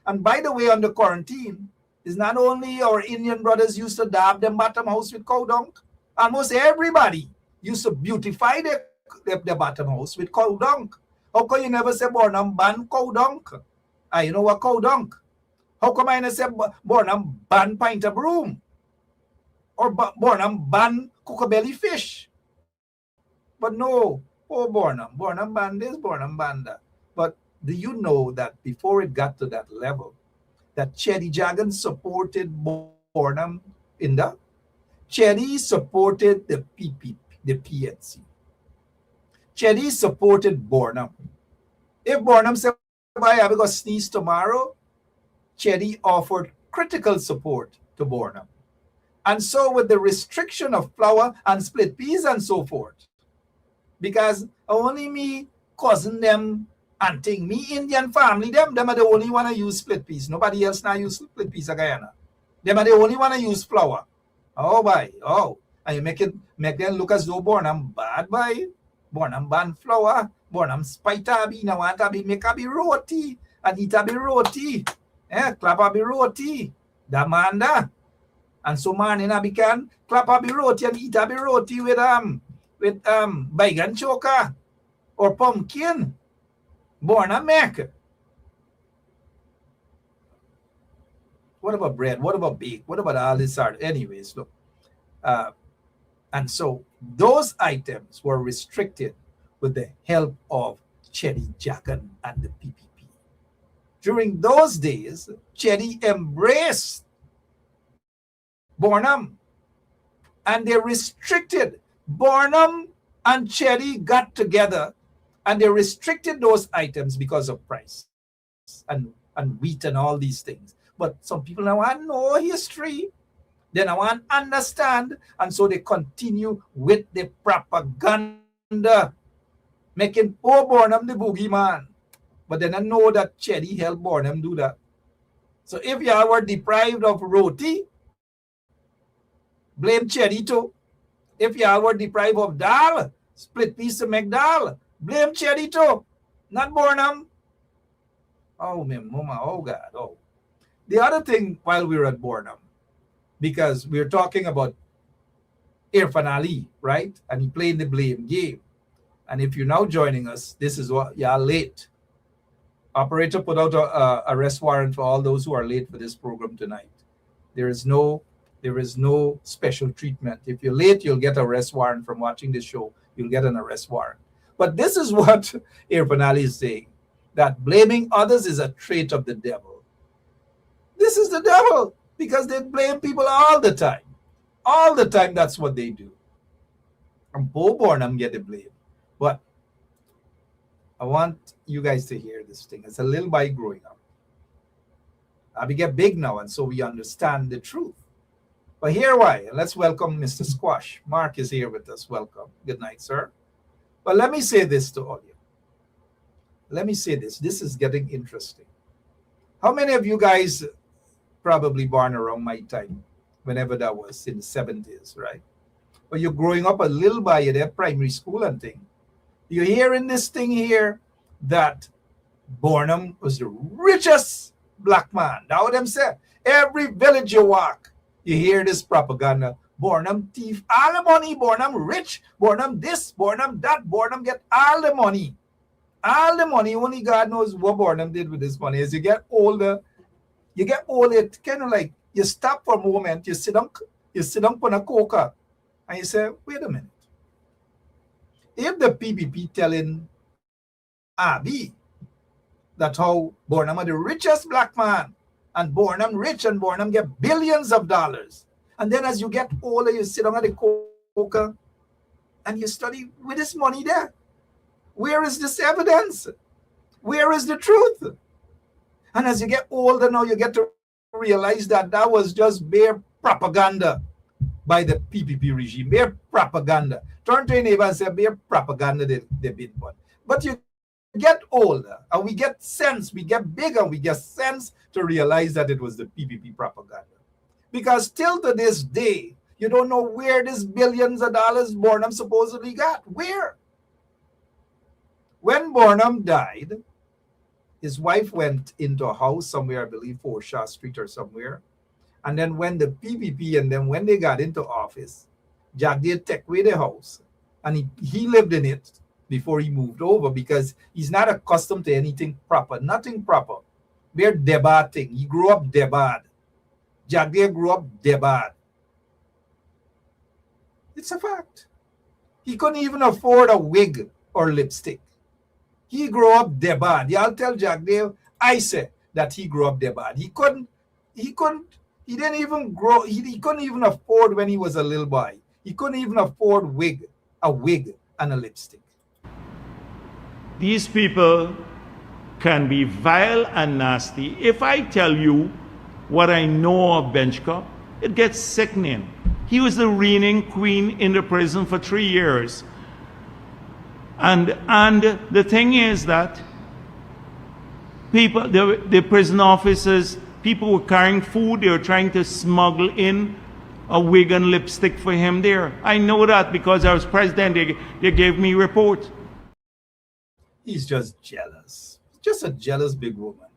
[SPEAKER 2] And by the way, on the quarantine, it's not only our Indian brothers used to dab them bottom house with cow dung. Almost everybody used to beautify their bottom house with cow dung. How come you never say Bornham ban cow dung? You know what cow dung? How come I never say Bornham ban pint of broom? Or Bornham ban cookabelly fish? But no, oh Bornham ban this, Bornham ban that. But do you know that before it got to that level, that Chetty Jagan supported Bornham in the Chetty supported the PPP, the PNC. Chetty supported Bornham. If Bornham said, "Bye, I'm going to sneeze tomorrow," Chetty offered critical support to Bornham. And so, with the restriction of flour and split peas and so forth, because only me, cousin them, and thing, me Indian family, them are the only one to use split peas. Nobody else now use split peas in Guyana. Them are the only one to use flour. Oh, boy, oh. And you make them look as though Bornham bad, boy. Bornham ban flour. Bornham spite Abbee. Now want Abbee make Abbee roti. And eat Abbee roti. Clap Abbee roti. Da man da. And so morning Abbee can clap Abbee roti and eat Abbee roti with bacon choker or pumpkin. Bornham make. What about bread? What about bake? What about all this art? Anyways, look. And so those items were restricted with the help of Chetty Jagan and the PPP. During those days, Chetty embraced Bornham and they restricted. Bornham and Chetty got together and they restricted those items because of price and wheat and all these things. But some people now want no history. They now want understand. And so they continue with the propaganda, making poor Bornham the boogeyman. But then I know that Chetty helped Bornham do that. So if y'all were deprived of roti, blame Chetty too. If y'all were deprived of dal, split piece to make dal, blame Chetty too, not Bornham. Oh, my mama, oh God, oh. The other thing while we were at Bornham, because we're talking about Irfan Ali, right? And he played the blame game. And if you're now joining us, this is what y'all late. Operator put out a arrest warrant for all those who are late for this program tonight. There is no special treatment. If you're late, you'll get an arrest warrant from watching this show. You'll get an arrest warrant. But this is what Irfan Ali is saying, that blaming others is a trait of the devil. This is the devil, because they blame people all the time. All the time, that's what they do. And Bo Bornham get the blame. But I want you guys to hear this thing. It's a little by growing up. We get big now, and so we understand the truth. But here why. Let's welcome Mr. Squash. Mark is here with us. Welcome. Good night, sir. But let me say this to all you. Let me say this. This is getting interesting. How many of you guys probably born around my time, whenever that was, in the 70s, right? But you're growing up a little by there, primary school and thing. You're hearing this thing here that Bornham was the richest black man. That's what them say. Every village you walk, you hear this propaganda. Bornham thief all the money. Bornham rich. Bornham this. Bornham that. Bornham get all the money. All the money. Only God knows what Bornham did with this money. As you get older, it kind of like you stop for a moment, you sit down on a coca, and you say, wait a minute. If the PPP telling Abbee that how Bornham are the richest black man, and Bornham rich, and Bornham get billions of dollars, and then as you get older, you sit down at the coca, and you study with this money there. Where is this evidence? Where is the truth? And as you get older now, you get to realize that that was just bare propaganda by the PPP regime, bare propaganda. Turn to your neighbor and say, bare propaganda they've been done. But you get older, and we get sense, we get bigger, we get sense to realize that it was the PPP propaganda. Because till to this day, you don't know where this billions of dollars Bornham supposedly got. Where? When Bornham died, his wife went into a house somewhere, I believe 4 Shaw Street or somewhere. And then when the PPP and then when they got into office, Jack did take away the house. And he lived in it before he moved over, because he's not accustomed to anything proper, nothing proper. We're debating. He grew up debad. Jack Day grew up debad. It's a fact. He couldn't even afford a wig or lipstick. He grew up debad. Y'all tell Jack Dale, I say, that he grew up there bad. He didn't even grow, he couldn't even afford when he was a little boy. He couldn't even afford a wig and a lipstick.
[SPEAKER 3] These people can be vile and nasty. If I tell you what I know of Benchka, it gets sickening. He was the reigning queen in the prison for 3 years. And the thing is that people, the prison officers, people were carrying food, they were trying to smuggle in a wig and lipstick for him there. I know that because I was president, they gave me report.
[SPEAKER 2] He's just jealous. Just a jealous big woman.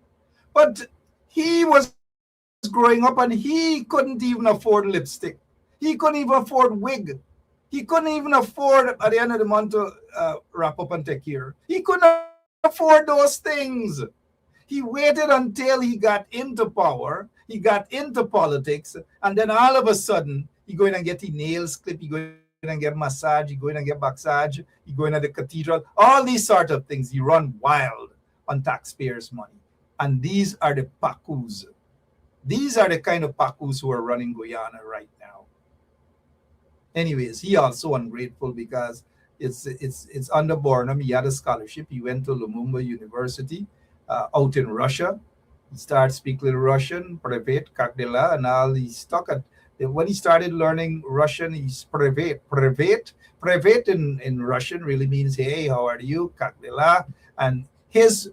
[SPEAKER 2] But he was growing up and he couldn't even afford lipstick. He couldn't even afford wig. He couldn't even afford at the end of the month to wrap up and take care. He couldn't afford those things. He waited until he got into power, he got into politics, and then all of a sudden, he going and get his nails clipped, he going and get massage, he going and get massage, he going to the cathedral, all these sort of things. He run wild on taxpayers' money. And these are the Pacus. These are the kind of Pacus who are running Guyana right now. Anyways, he also ungrateful because it's under Burnham. He had a scholarship. He went to Lumumba University out in Russia. He started speaking Russian, privet, как дела, and all. He stuck at when he started learning Russian. He's privet. Privet in Russian really means hey, how are you? Как дела? And his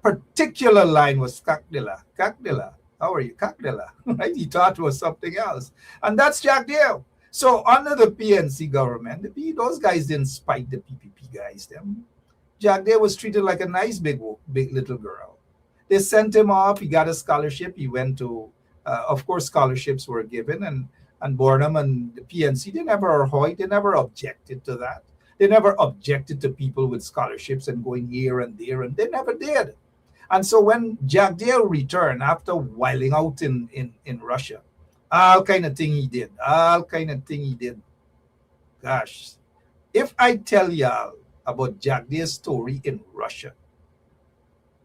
[SPEAKER 2] particular line was как дела, как дела. How are you? Как дела? Right? He thought it was something else. And that's Jack Dale. So under the PNC government, those guys didn't spite the PPP guys. Jack Dale was treated like a nice big little girl. They sent him off. He got a scholarship. He went to, of course, scholarships were given. And Burnham and the PNC, they never objected to that. They never objected to people with scholarships and going here and there, and they never did. And so when Jack Dale returned after whiling out in Russia, all kind of thing he did. Gosh, if I tell y'all about Jack Dale's story in Russia,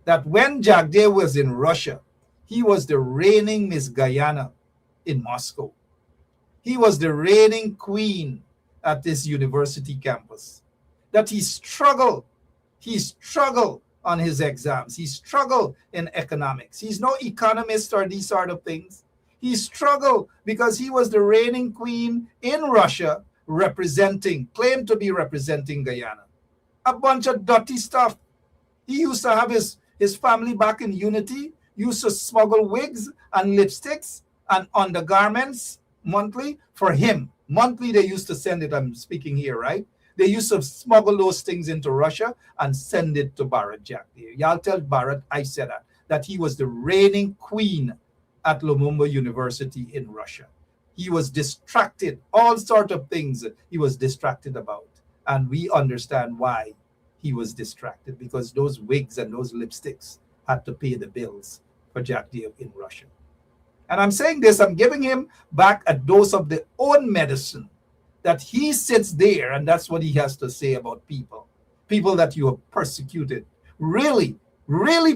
[SPEAKER 2] that when Jack Dale was in Russia, he was the reigning Miss Guyana in Moscow. He was the reigning queen at this university campus. That he struggled on his exams. He struggled in economics. He's no economist or these sort of things. He struggled because he was the reigning queen in Russia claimed to be representing Guyana. A bunch of dirty stuff. He used to have his family back in Unity, used to smuggle wigs and lipsticks and undergarments monthly for him. Monthly, they used to send it. I'm speaking here, right? They used to smuggle those things into Russia and send it to Barrett Jack Dale. Y'all tell Barrett I said that he was the reigning queen at Lumumba University in Russia. He was distracted, all sort of things he was distracted about. And we understand why he was distracted, because those wigs and those lipsticks had to pay the bills for Jack Dale in Russia. And I'm saying this, I'm giving him back a dose of the own medicine, that he sits there and that's what he has to say about people that you have persecuted, really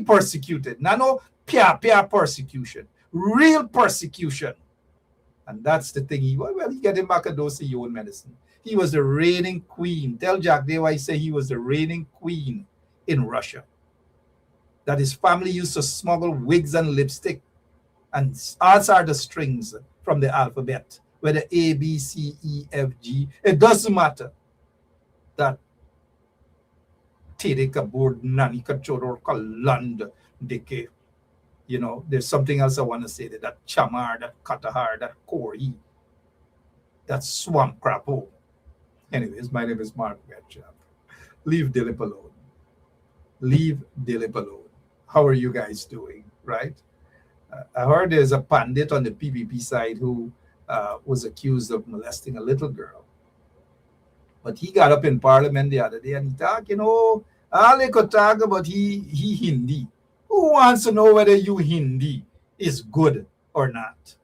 [SPEAKER 2] persecuted. Not no pia persecution, real persecution. And that's the thing. He get him back a dose of your own medicine. He was the reigning queen. Tell Jack Dale I say he was the reigning queen in Russia. That his family used to smuggle wigs and lipstick and all sorts of strings from the alphabet, whether A, B, C, E, F, G. It doesn't matter. That Tereka board nani kachoror kaland deke. You know, there's something else I want to say that chamar, that katahar, that kori, that swamp crapo. Anyways, my name is Mark Betchap. Leave Dilip alone. Leave Dilip alone. How are you guys doing, right? I heard there's a pundit on the PPP side who was accused of molesting a little girl. But he got up in Parliament the other day and he talked, all they could talk about he Hindi. Who wants to know whether you Hindi is good or not?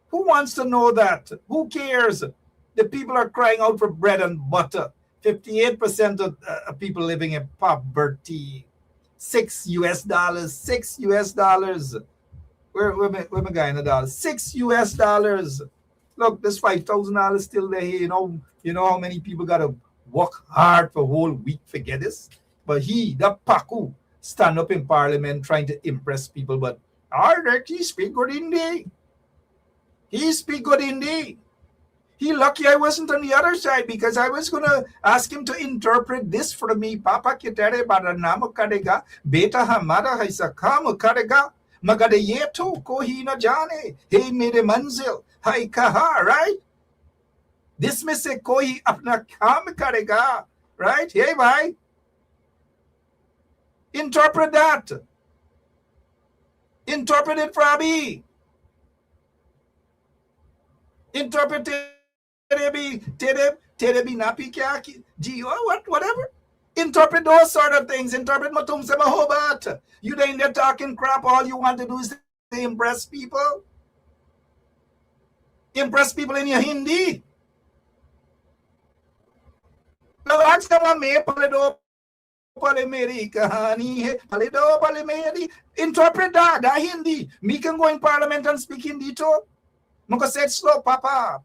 [SPEAKER 2] Who wants to know that? Who cares? The people are crying out for bread and butter. 58% of people living in poverty. $6, $6. Where my guy in the dollars? $6. Look, this $5,000 still there. You know how many people gotta work hard for a whole week to get this? But that Paku, stand up in parliament trying to impress people. But he speak good Hindi. He speak good Hindi. He lucky I wasn't on the other side, because I was gonna ask him to interpret this for me. Papa kitere baranam kadega, beta hamara haisa kam kadega, magade yeto kohi na jane, hey mere manzil, hai kaha, right? This me se koi apna kam karega, right? Hey bhai, interpret that. Interpret it for Abbee. Interpret it. Terebi napi kya whatever. Interpret those sort of things. Interpret matum se mahobat. You ain't there talking crap. All you want to do is to impress people. Impress people in your Hindi. Now ask them me paledo pale meri kahani hai paledo pale meri. Interpret that Hindi. Me can go in parliament and speak Hindi too. Muka said slow, papa.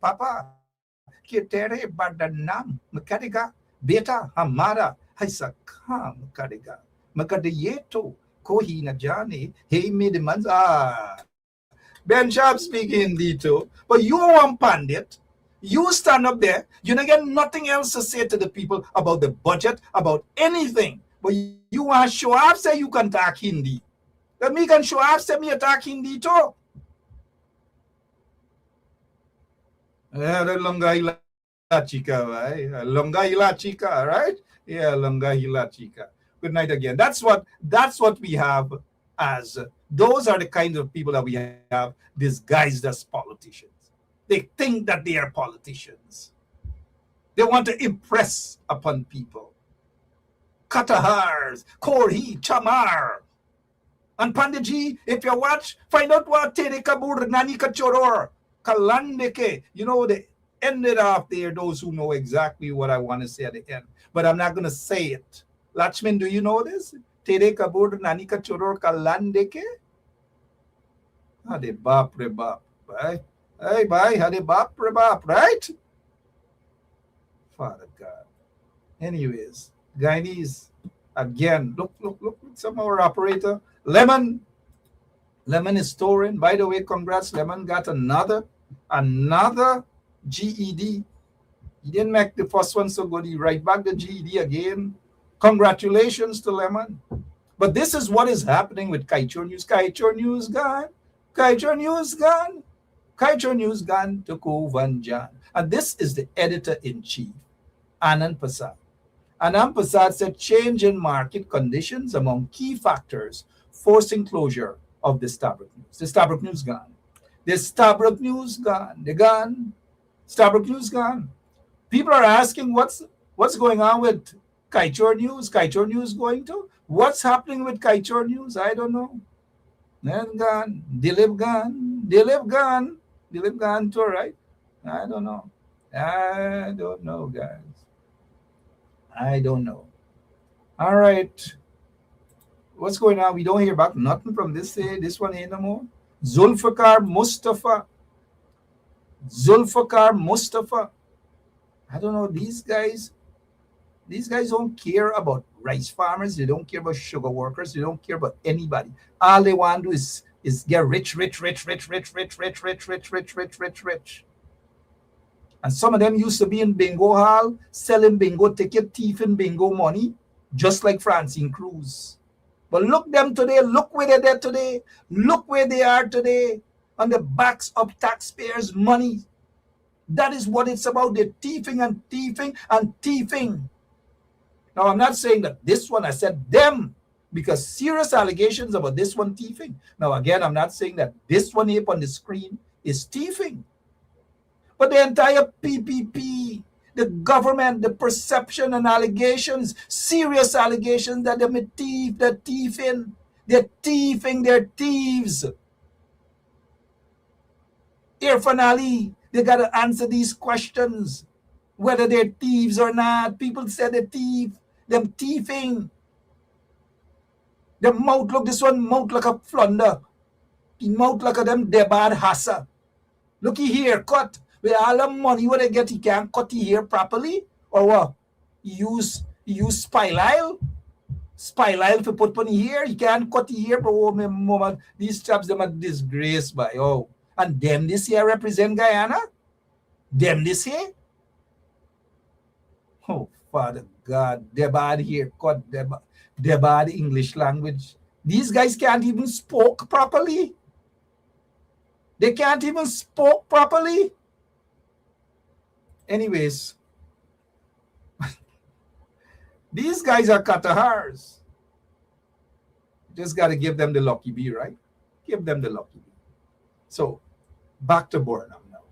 [SPEAKER 2] Kitere badanam makadiga beta hamara haisa kam makadiga makadiyeto kohi na jane hey midimanza. Ben Sharp speak Hindi too, but you want pandit. You stand up there, you don't get nothing else to say to the people about the budget, about anything. But you want to show up, say you can talk Hindi. Let me can show up, say me attack Hindi too. Yeah, the longa hila chica, right? Longa hila chica, right? Yeah, longa hila chica. Good night again. That's what we have as those are the kinds of people that we have disguised as politicians. They think that they are politicians. They want to impress upon people. Katahars, Korhi, Chamar. And Pandiji, if you watch, find out what Tere Kabur Nani Kachoror, Kalandeke. You know, they ended off there, those who know exactly what I want to say at the end. But I'm not going to say it. Lachman, do you know this? Tere Kabur Nani Kachoror Kalandeke? Hade bap re bap, right? Hey, bye, hade bap re bap, right? Father God. Anyways, Guyanese, again, look, some of our operator. Lemon is storing. By the way, congrats, Lemon got another GED. He didn't make the first one so good. He write back the GED again. Congratulations to Lemon. But this is what is happening with Kaichor News. Kaichor News gone. Kaichor News gone. Kaichor News gone to Kovanjan. And this is the editor-in-chief, Anand Prasad. Anand Prasad said change in market conditions among key factors forcing closure of the Stabrook News. The Stabrook News gone. The Stabrook News gone. The gone. Stabrook News gone. People are asking what's going on with Kaichor News. Kaichor News going to? What's happening with Kaichor News? I don't know. Then gone. Dilip gone. Dilip gone. Dilip gone too, right? I don't know. I don't know, guys. I don't know. All right. What's going on? We don't hear back nothing from this one anymore. Zulfikar Mustafa. I don't know. These guys don't care about rice farmers. They don't care about sugar workers. They don't care about anybody. All they want to do is get rich. And some of them used to be in bingo hall, selling bingo ticket, thieving bingo money, just like Francine Cruz. But look them today, look where they're today, look where they are today, on the backs of taxpayers' money. That is what it's about. They're thieving and thieving and thieving. Now, I'm not saying that this one, I said them, because serious allegations about this one thieving. Now, again, I'm not saying that this one here on the screen is thieving. But the entire PPP, the government, the perception and allegations, serious allegations that they're thief, they're thieving, they're thieves. Irfan Ali, they got to answer these questions, whether they're thieves or not. People say they're thieving. The mouth look, this one mouth like a flounder. The mouth like a them debad hassa. Looky here, cut. With all the money what they get, he can't cut the hair properly? Or what? He use spilile? Spilile to put on the hair? He can't cut the hair, bro. Oh, my mama, these chaps, them are disgrace by. Oh. And them this here represent Guyana? Them this here? Oh, Father God, they bad here, cut, they bad English language. These guys can't even spoke properly. They can't even spoke properly. Anyways, these guys are Qatars. Just got to give them the lucky bee, right? Give them the lucky bee. So, back to Burnham now.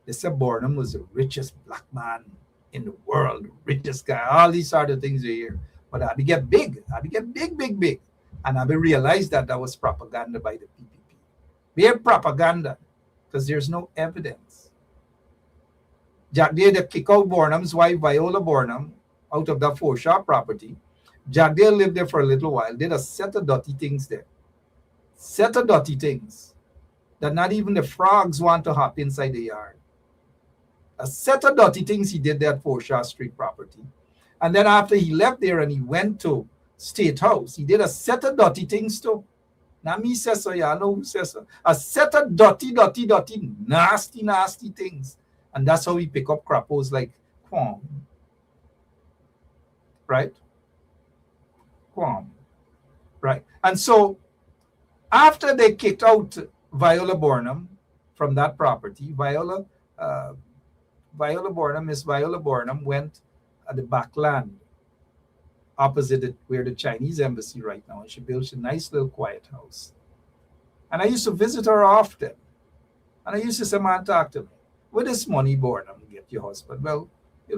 [SPEAKER 2] They said Burnham was the richest black man in the world, the richest guy. All these are the things you hear. But Abbee get big. Abbee get big. And Abbee realized that was propaganda by the PPP. Mere propaganda, because there's no evidence. Jack Day, they kick out Burnham's wife, Viola Burnham, out of that foreshore property. Jack Day lived there for a little while, did a set of dirty things there. Set of dirty things that not even the frogs want to hop inside the yard. A set of dirty things he did there at Foreshore Street property. And then after he left there and he went to State House, he did a set of dirty things too. Not me says so, yeah, I know who says so. A set of dirty, nasty things. And that's how he pick up crappos like Kwam. Right? Kwam. Right. And so after they kicked out Viola Burnham from that property, Miss Viola Burnham went at the back land opposite it, where the Chinese embassy right now, and she built a nice little quiet house. And I used to visit her often. And I used to say, man, talk to me. With this money, Burnham, get your husband. Well,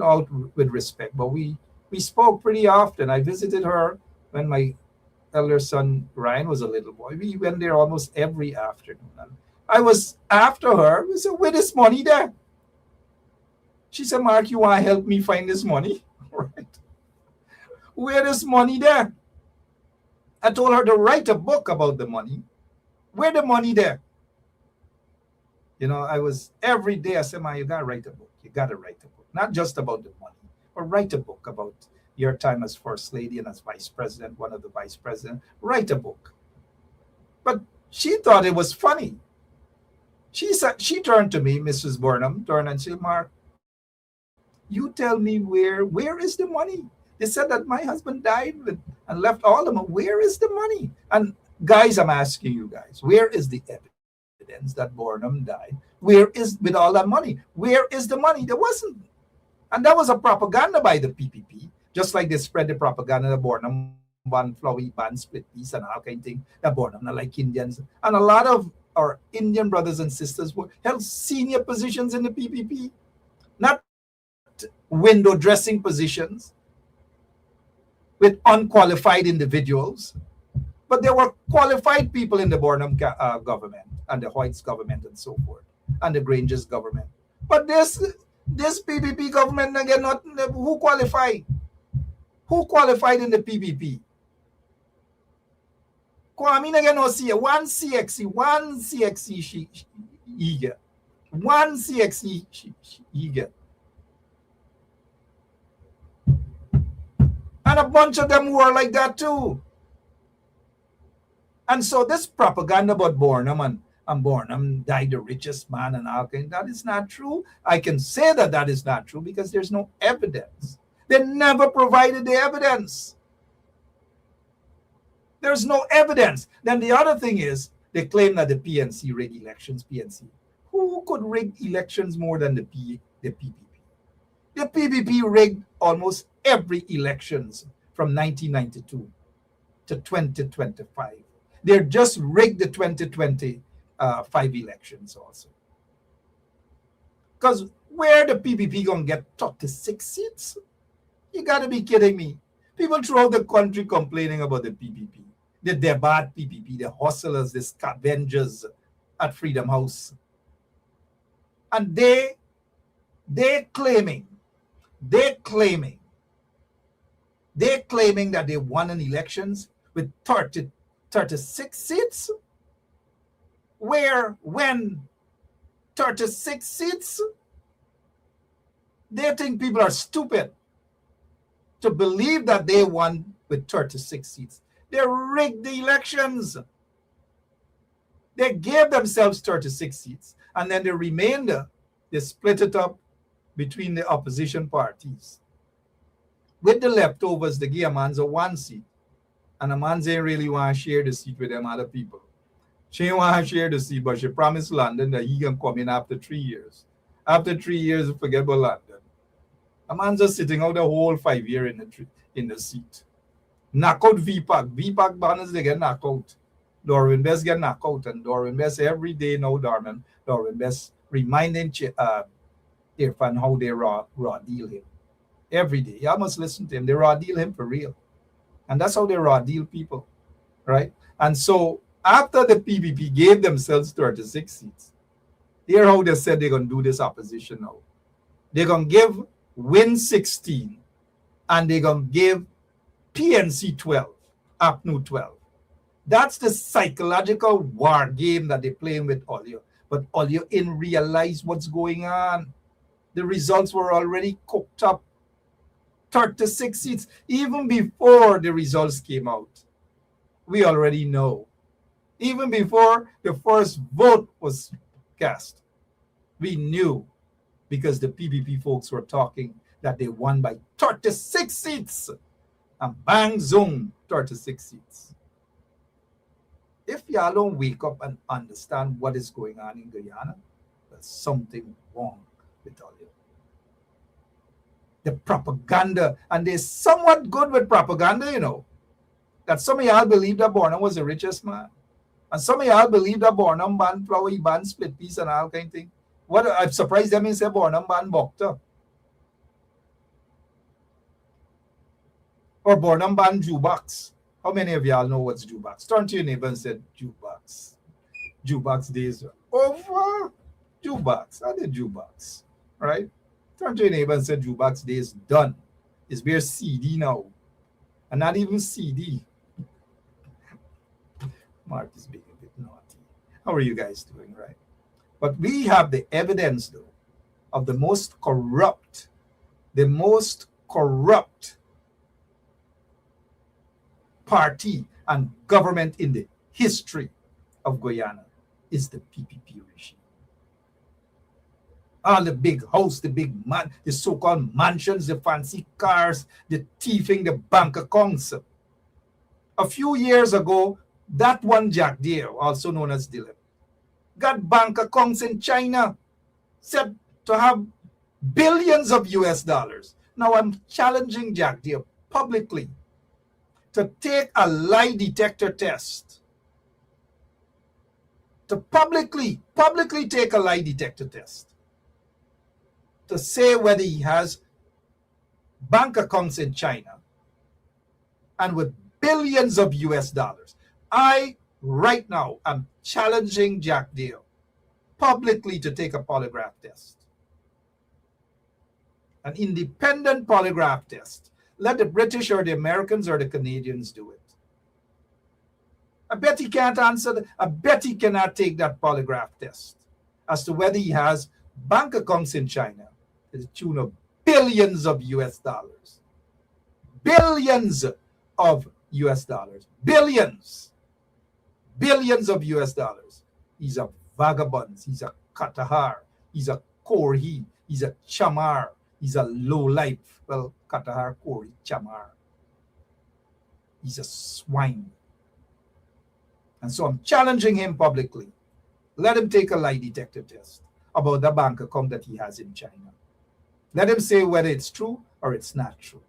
[SPEAKER 2] out with respect, but we spoke pretty often. I visited her when my elder son Ryan was a little boy. We went there almost every afternoon. And I was after her. I said, where this money there? She said, Mark, you want to help me find this money? Right. Where is money there? I told her to write a book about the money. Where the money there? I was every day I said, man, you got to write a book. You got to write a book. Not just about the money, but write a book about your time as First Lady and as Vice President, one of the Vice Presidents. Write a book. But she thought it was funny. She turned to me, Mrs. Burnham, and said, Mark, you tell me where is the money? They said that my husband died and left all the money. Where is the money? And guys, I'm asking you guys, where is the evidence that Burnham died? Where is, with all that money, where is the money? There wasn't. And that was a propaganda by the PPP, just like they spread the propaganda that Burnham ban flowy, ban split peace and all kind of thing, that Burnham not like Indians. And a lot of our Indian brothers and sisters held senior positions in the PPP, not window dressing positions with unqualified individuals, but there were qualified people in the Burnham government and the Hoyt's government and so forth, and the Granger's government. But this PPP government again, not who qualified? Who qualified in the PPP? Kwame again no see one CXE she eager. One CXE she eager. And a bunch of them were like that too. And so this propaganda about Burnham and Burnham died the richest man and all kind, that is not true. I can say that is not true because there's no evidence. They never provided the evidence. There's no evidence. Then the other thing is, they claim that the PNC rigged elections. PNC. Who could rig elections more than the PPP? The PPP rigged almost every elections from 1992 to 2025. They're just rigged the 2025 elections also. Because where the PPP gonna get 36 seats? You gotta be kidding me. People throughout the country complaining about the PPP. The bad PPP, the hustlers, the scavengers at Freedom House. And they're claiming that they won in elections with 36 seats? Where, when? 36 seats? They think people are stupid to believe that they won with 36 seats. They rigged the elections. They gave themselves 36 seats, and then the remainder, they split it up between the opposition parties. With the leftovers, they give a man a 1 seat, and a man ain't really want to share the seat with them other people. She ain't want to share the seat, but she promised London that he can come in after 3 years. After 3 years, forget about London. A man just sitting out the whole 5 years in the seat. Knock out VPAC. VPAC banners, they get knocked out. Darwin Best get knocked out, and Darwin Best every day now, Darwin Best reminding Irfan how they raw deal him. Every day. Y'all must listen to him. They raw deal him for real. And that's how they raw deal people. Right? And so after the PPP gave themselves 36 seats, hear how they said they're going to do this opposition now. They're going to give Win 16 and they're going to give PNC 12, APNU 12. That's the psychological war game that they're playing with all you. But all you in realize what's going on. The results were already cooked up. 36 seats, even before the results came out. We already know. Even before the first vote was cast, we knew, because the PPP folks were talking, that they won by 36 seats. And bang, zoom, 36 seats. If y'all don't wake up and understand what is going on in Guyana, there's something wrong with all you. The propaganda, and they're somewhat good with propaganda, you know. That some of y'all believe that Bornum was the richest man. And some of y'all believe that Bornum ban flower, he ban split piece and all kind of thing. What I'm surprised them in say Bornum ban Bokta. Or Bornum ban jukebox. How many of y'all know what's jukebox? Turn to your neighbor and say jukebox. Jukebox days are over. Jukebox. I did jukebox. Right? Turn to your neighbor and say jukebox days done. It's bare CD now. And not even CD. Mark is being a bit naughty. How are you guys doing, right? But we have the evidence, though, of the most corrupt party and government in the history of Guyana is the PPP regime. All the big house, the big man, the so-called mansions, the fancy cars, the thieving, the bank accounts. A few years ago, that one Jack Deere, also known as Dylan, got bank accounts in China, said to have billions of US dollars. Now I'm challenging Jack Deere publicly to take a lie detector test. To publicly take a lie detector test. To say whether he has bank accounts in China and with billions of US dollars. I, right now, am challenging Jack Deere publicly to take a polygraph test. An independent polygraph test. Let the British or the Americans or the Canadians do it. I bet he can't answer. I bet he cannot take that polygraph test as to whether he has bank accounts in China to the tune of billions of US dollars. Billions of US dollars. Billions. Billions of US dollars. He's a vagabond. He's a Katahar. He's a Korhi. He's a Chamar. He's a lowlife. Well, Katahar, Korhi, Chamar. He's a swine. And so I'm challenging him publicly. Let him take a lie detector test about the bank account that he has in China. Let him say whether it's true or it's not true.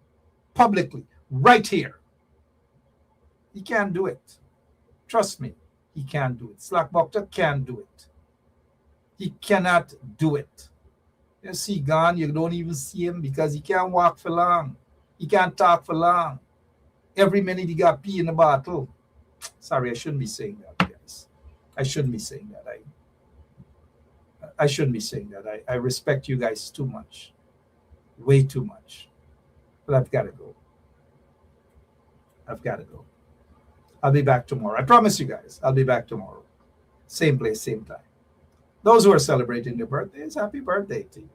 [SPEAKER 2] Publicly, right here. He can't do it. Trust me, he can't do it. Slack Bokta can't do it. He cannot do it. You see, gone, you don't even see him because he can't walk for long. He can't talk for long. Every minute he got pee in the bottle. Sorry, I shouldn't be saying that, guys. I shouldn't be saying that. I shouldn't be saying that. I respect you guys too much. Way too much. But I've got to go. I've got to go. I'll be back tomorrow. I promise you guys, I'll be back tomorrow. Same place, same time. Those who are celebrating their birthdays, happy birthday to you.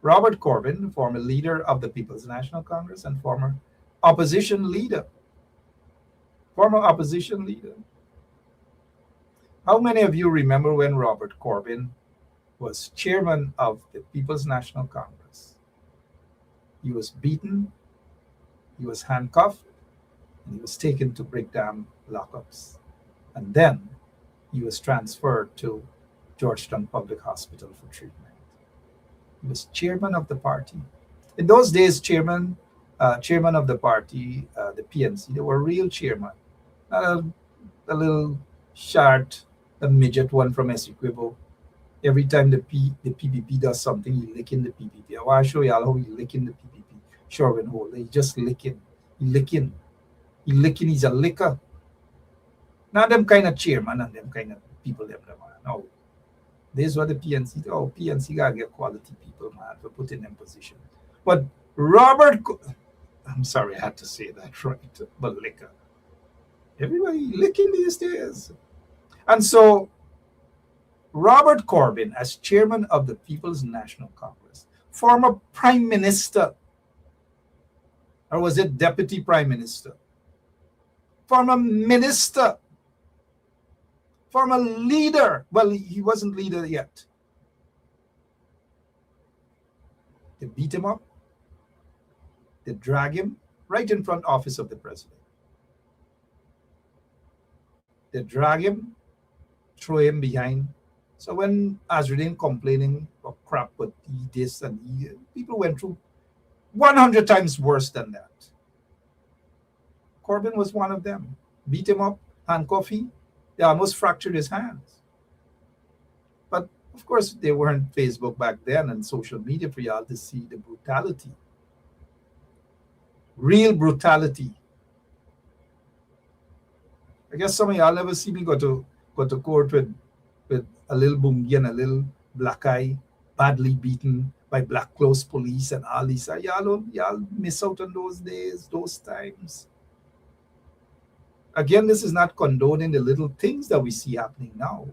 [SPEAKER 2] Robert Corbyn, former leader of the People's National Congress and former opposition leader. Former opposition leader. How many of you remember when Robert Corbyn was chairman of the People's National Congress? He was beaten, he was handcuffed, and he was taken to Brigham lockups. And then he was transferred to Georgetown Public Hospital for treatment. He was chairman of the party. In those days, chairman of the party, the PNC, they were real chairman. Not a little short, a midget one from Essequibo. Every time the PPP does something, he licking the PPP. I want to show y'all how he licking the PPP. Sherwin Hole, he just licking. He licking. He's a licker. Not them kind of chairman and them kind of people them. No. This is what the PNC, PNC gotta get quality people, man, for putting them in position. But I'm sorry, I had to say that right, but liquor. Everybody licking these days. And so, Robert Corbyn, as chairman of the People's National Congress, former prime minister, or was it deputy prime minister? Former minister, former leader. Well, he wasn't leader yet. They beat him up. They drag him right in front office of the president. They drag him, throw him behind. So when Azruddin complaining of crap, but he this and he, people went through 100 times worse than that. Corbyn was one of them. Beat him up, handcuff him. They almost fractured his hands. But of course, they weren't Facebook back then and social media for y'all to see the brutality. Real brutality. I guess some of y'all never see me go to court with a little bungie and a little black eye, badly beaten by black clothes police and all these. Y'all miss out on those days, those times. Again, this is not condoning the little things that we see happening now.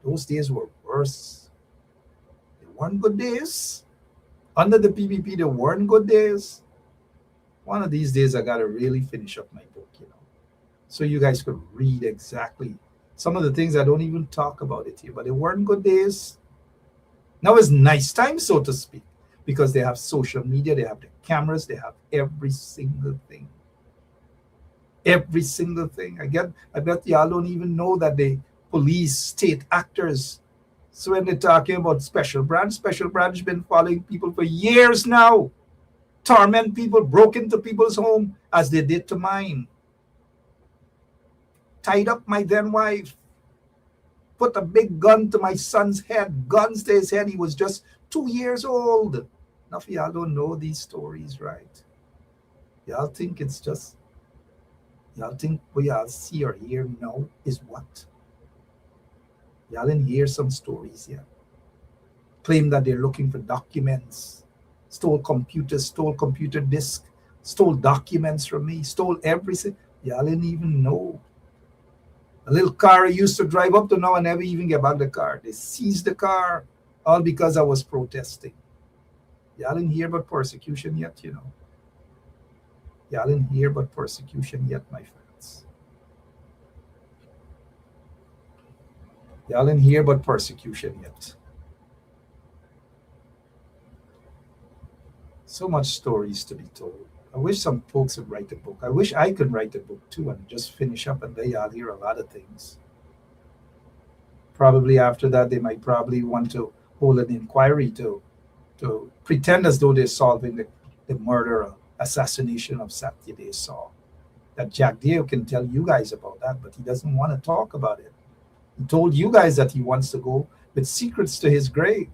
[SPEAKER 2] Those days were worse. They weren't good days. Under the PPP, they weren't good days. One of these days, I got to really finish up my book, so you guys could read exactly some of the things I don't even talk about it here, but they weren't good days. Now it's nice time, so to speak, because they have social media, they have the cameras, they have every single thing. Every single thing. I bet y'all don't even know that they police state actors. So when they're talking about special branch been following people for years now. Torment people, broke into people's home as they did to mine. Tied up my then wife. Put a big gun to my son's head. Guns to his head. He was just 2 years old. Now if y'all don't know these stories, right? Y'all think it's just, y'all think what y'all see or hear now is what? Y'all didn't hear some stories yet. Claim that they're looking for documents. Stole computers, stole computer disk, stole documents from me, stole everything. Y'all didn't even know. A little car I used to drive up to now, I never even get back the car. They seized the car, all because I was protesting. Y'all didn't hear about persecution yet, Y'all didn't hear about persecution yet, my friends. Y'all didn't hear about persecution yet. So much stories to be told. I wish some folks would write a book. I wish I could write a book too and just finish up and lay out here a lot of things. Probably after that, they might probably want to hold an inquiry to pretend as though they're solving the murder or assassination of Saturday Saw. That Jack Dale can tell you guys about that, but he doesn't want to talk about it. He told you guys that he wants to go with secrets to his grave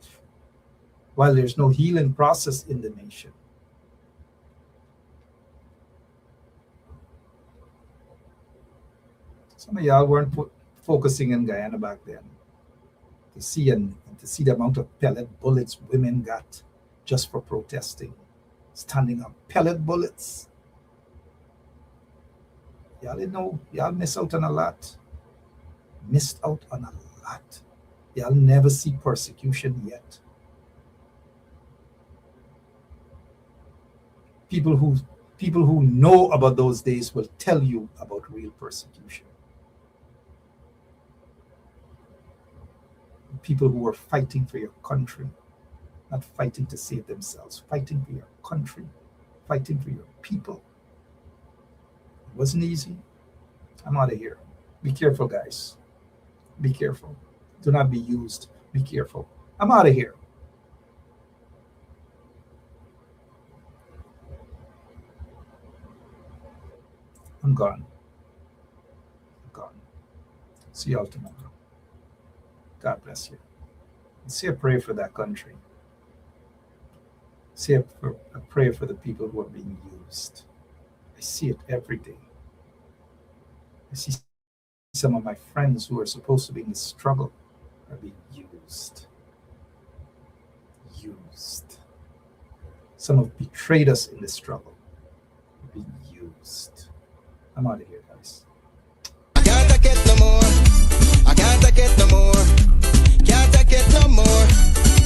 [SPEAKER 2] while there's no healing process in the nation. Some of y'all weren't focusing in Guyana back then to see the amount of pellet bullets women got just for protesting, standing up. Pellet bullets. Y'all didn't know. Y'all missed out on a lot. Missed out on a lot. Y'all never see persecution yet. People who know about those days will tell you about real persecution. People who are fighting for your country, not fighting to save themselves, fighting for your country, fighting for your people. It wasn't easy. I'm out of here. Be careful, guys. Be careful. Do not be used. Be careful. I'm out of here. I'm gone. I'm gone. See y'all tomorrow. God bless you. Say a prayer for that country. Say a prayer for the people who are being used. I see it every day. I see some of my friends who are supposed to be in the struggle are being used. Used. Some have betrayed us in the struggle. Are being used. I'm out of here, guys.
[SPEAKER 4] I can't take it no more. I can't take it no more. Can't take it no more.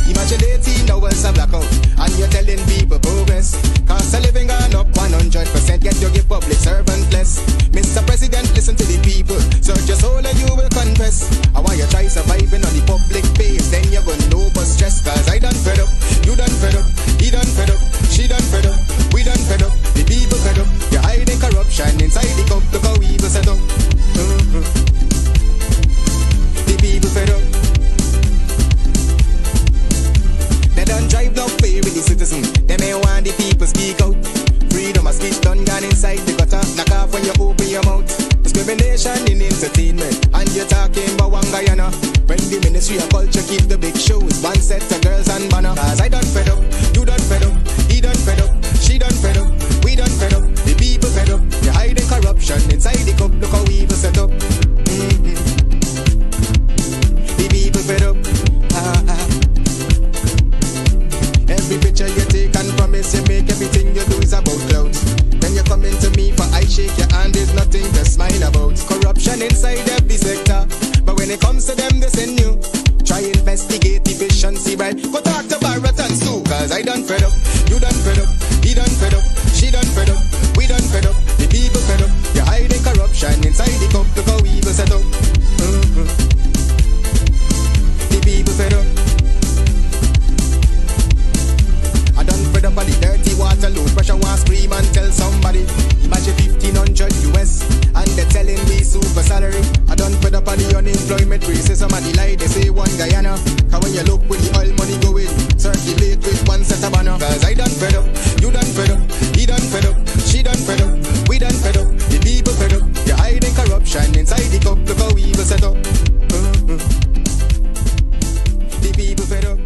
[SPEAKER 4] Imagine 18 hours of blackout and you're telling people progress. Cost of living gone up 100%, yet you give public servant less. Mr. President, listen to the people. Search your soul and you will confess. I want you try surviving on the public face, then you're gonna know but stress. Cause I done fed up, you done fed up, he done fed up, she done fed up, we done fed up, the people fed up. You're hiding corruption inside the cup, look how evil set up. The people fed up. They don't drive no fair with the citizen. They may want the people speak out. Freedom of speech done gone inside the gutter. Knock off when you open your mouth. Discrimination in entertainment, and you're talking about Fuh Guyana. When the Ministry of Culture keep the big shows, one set of girls and banner. Cause I done fed up, you done fed up, he done fed up, she done fed up, we done fed up, the people fed up. You're hiding corruption inside the cup, look how evil set up. The people fed up. Every picture you take and promise you make, everything you do is about clout. When you come into me for I shake your hand, there's nothing to smile about. Corruption inside every sector, but when it comes to them they send you. Try investigate efficiency, right? Go talk to Baratans too. Cause I done fed up, you done fed up, he done fed up, she done fed up, we done fed up, the people fed up. You're hiding corruption inside the cup, look how evil set up. The people fed up. I done fed up on the dirty water, low pressure, want scream and tell somebody. Imagine 1500 US and they're telling me super salary. I done fed up on the unemployment racism and the lie they say Fuh Guyana. Cause when you look where the oil money going, circulate with one set of banner. Cause I done fed up, you done fed up, he done fed up, she done fed up, we done fed up, the people fed up. You're hiding corruption inside the cup, look how evil set up. The people fed up.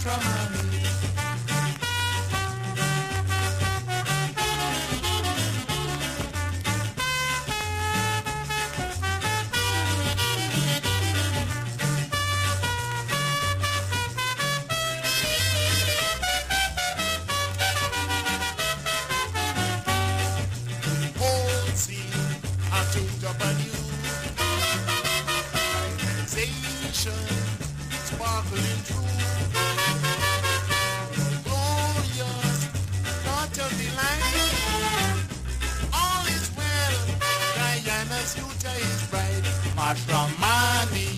[SPEAKER 5] matrimony. Whole scene, I took up a new sensation, sparkling through. Glorious, not of the line. All is well, Guyana's future is bright. Matrimony.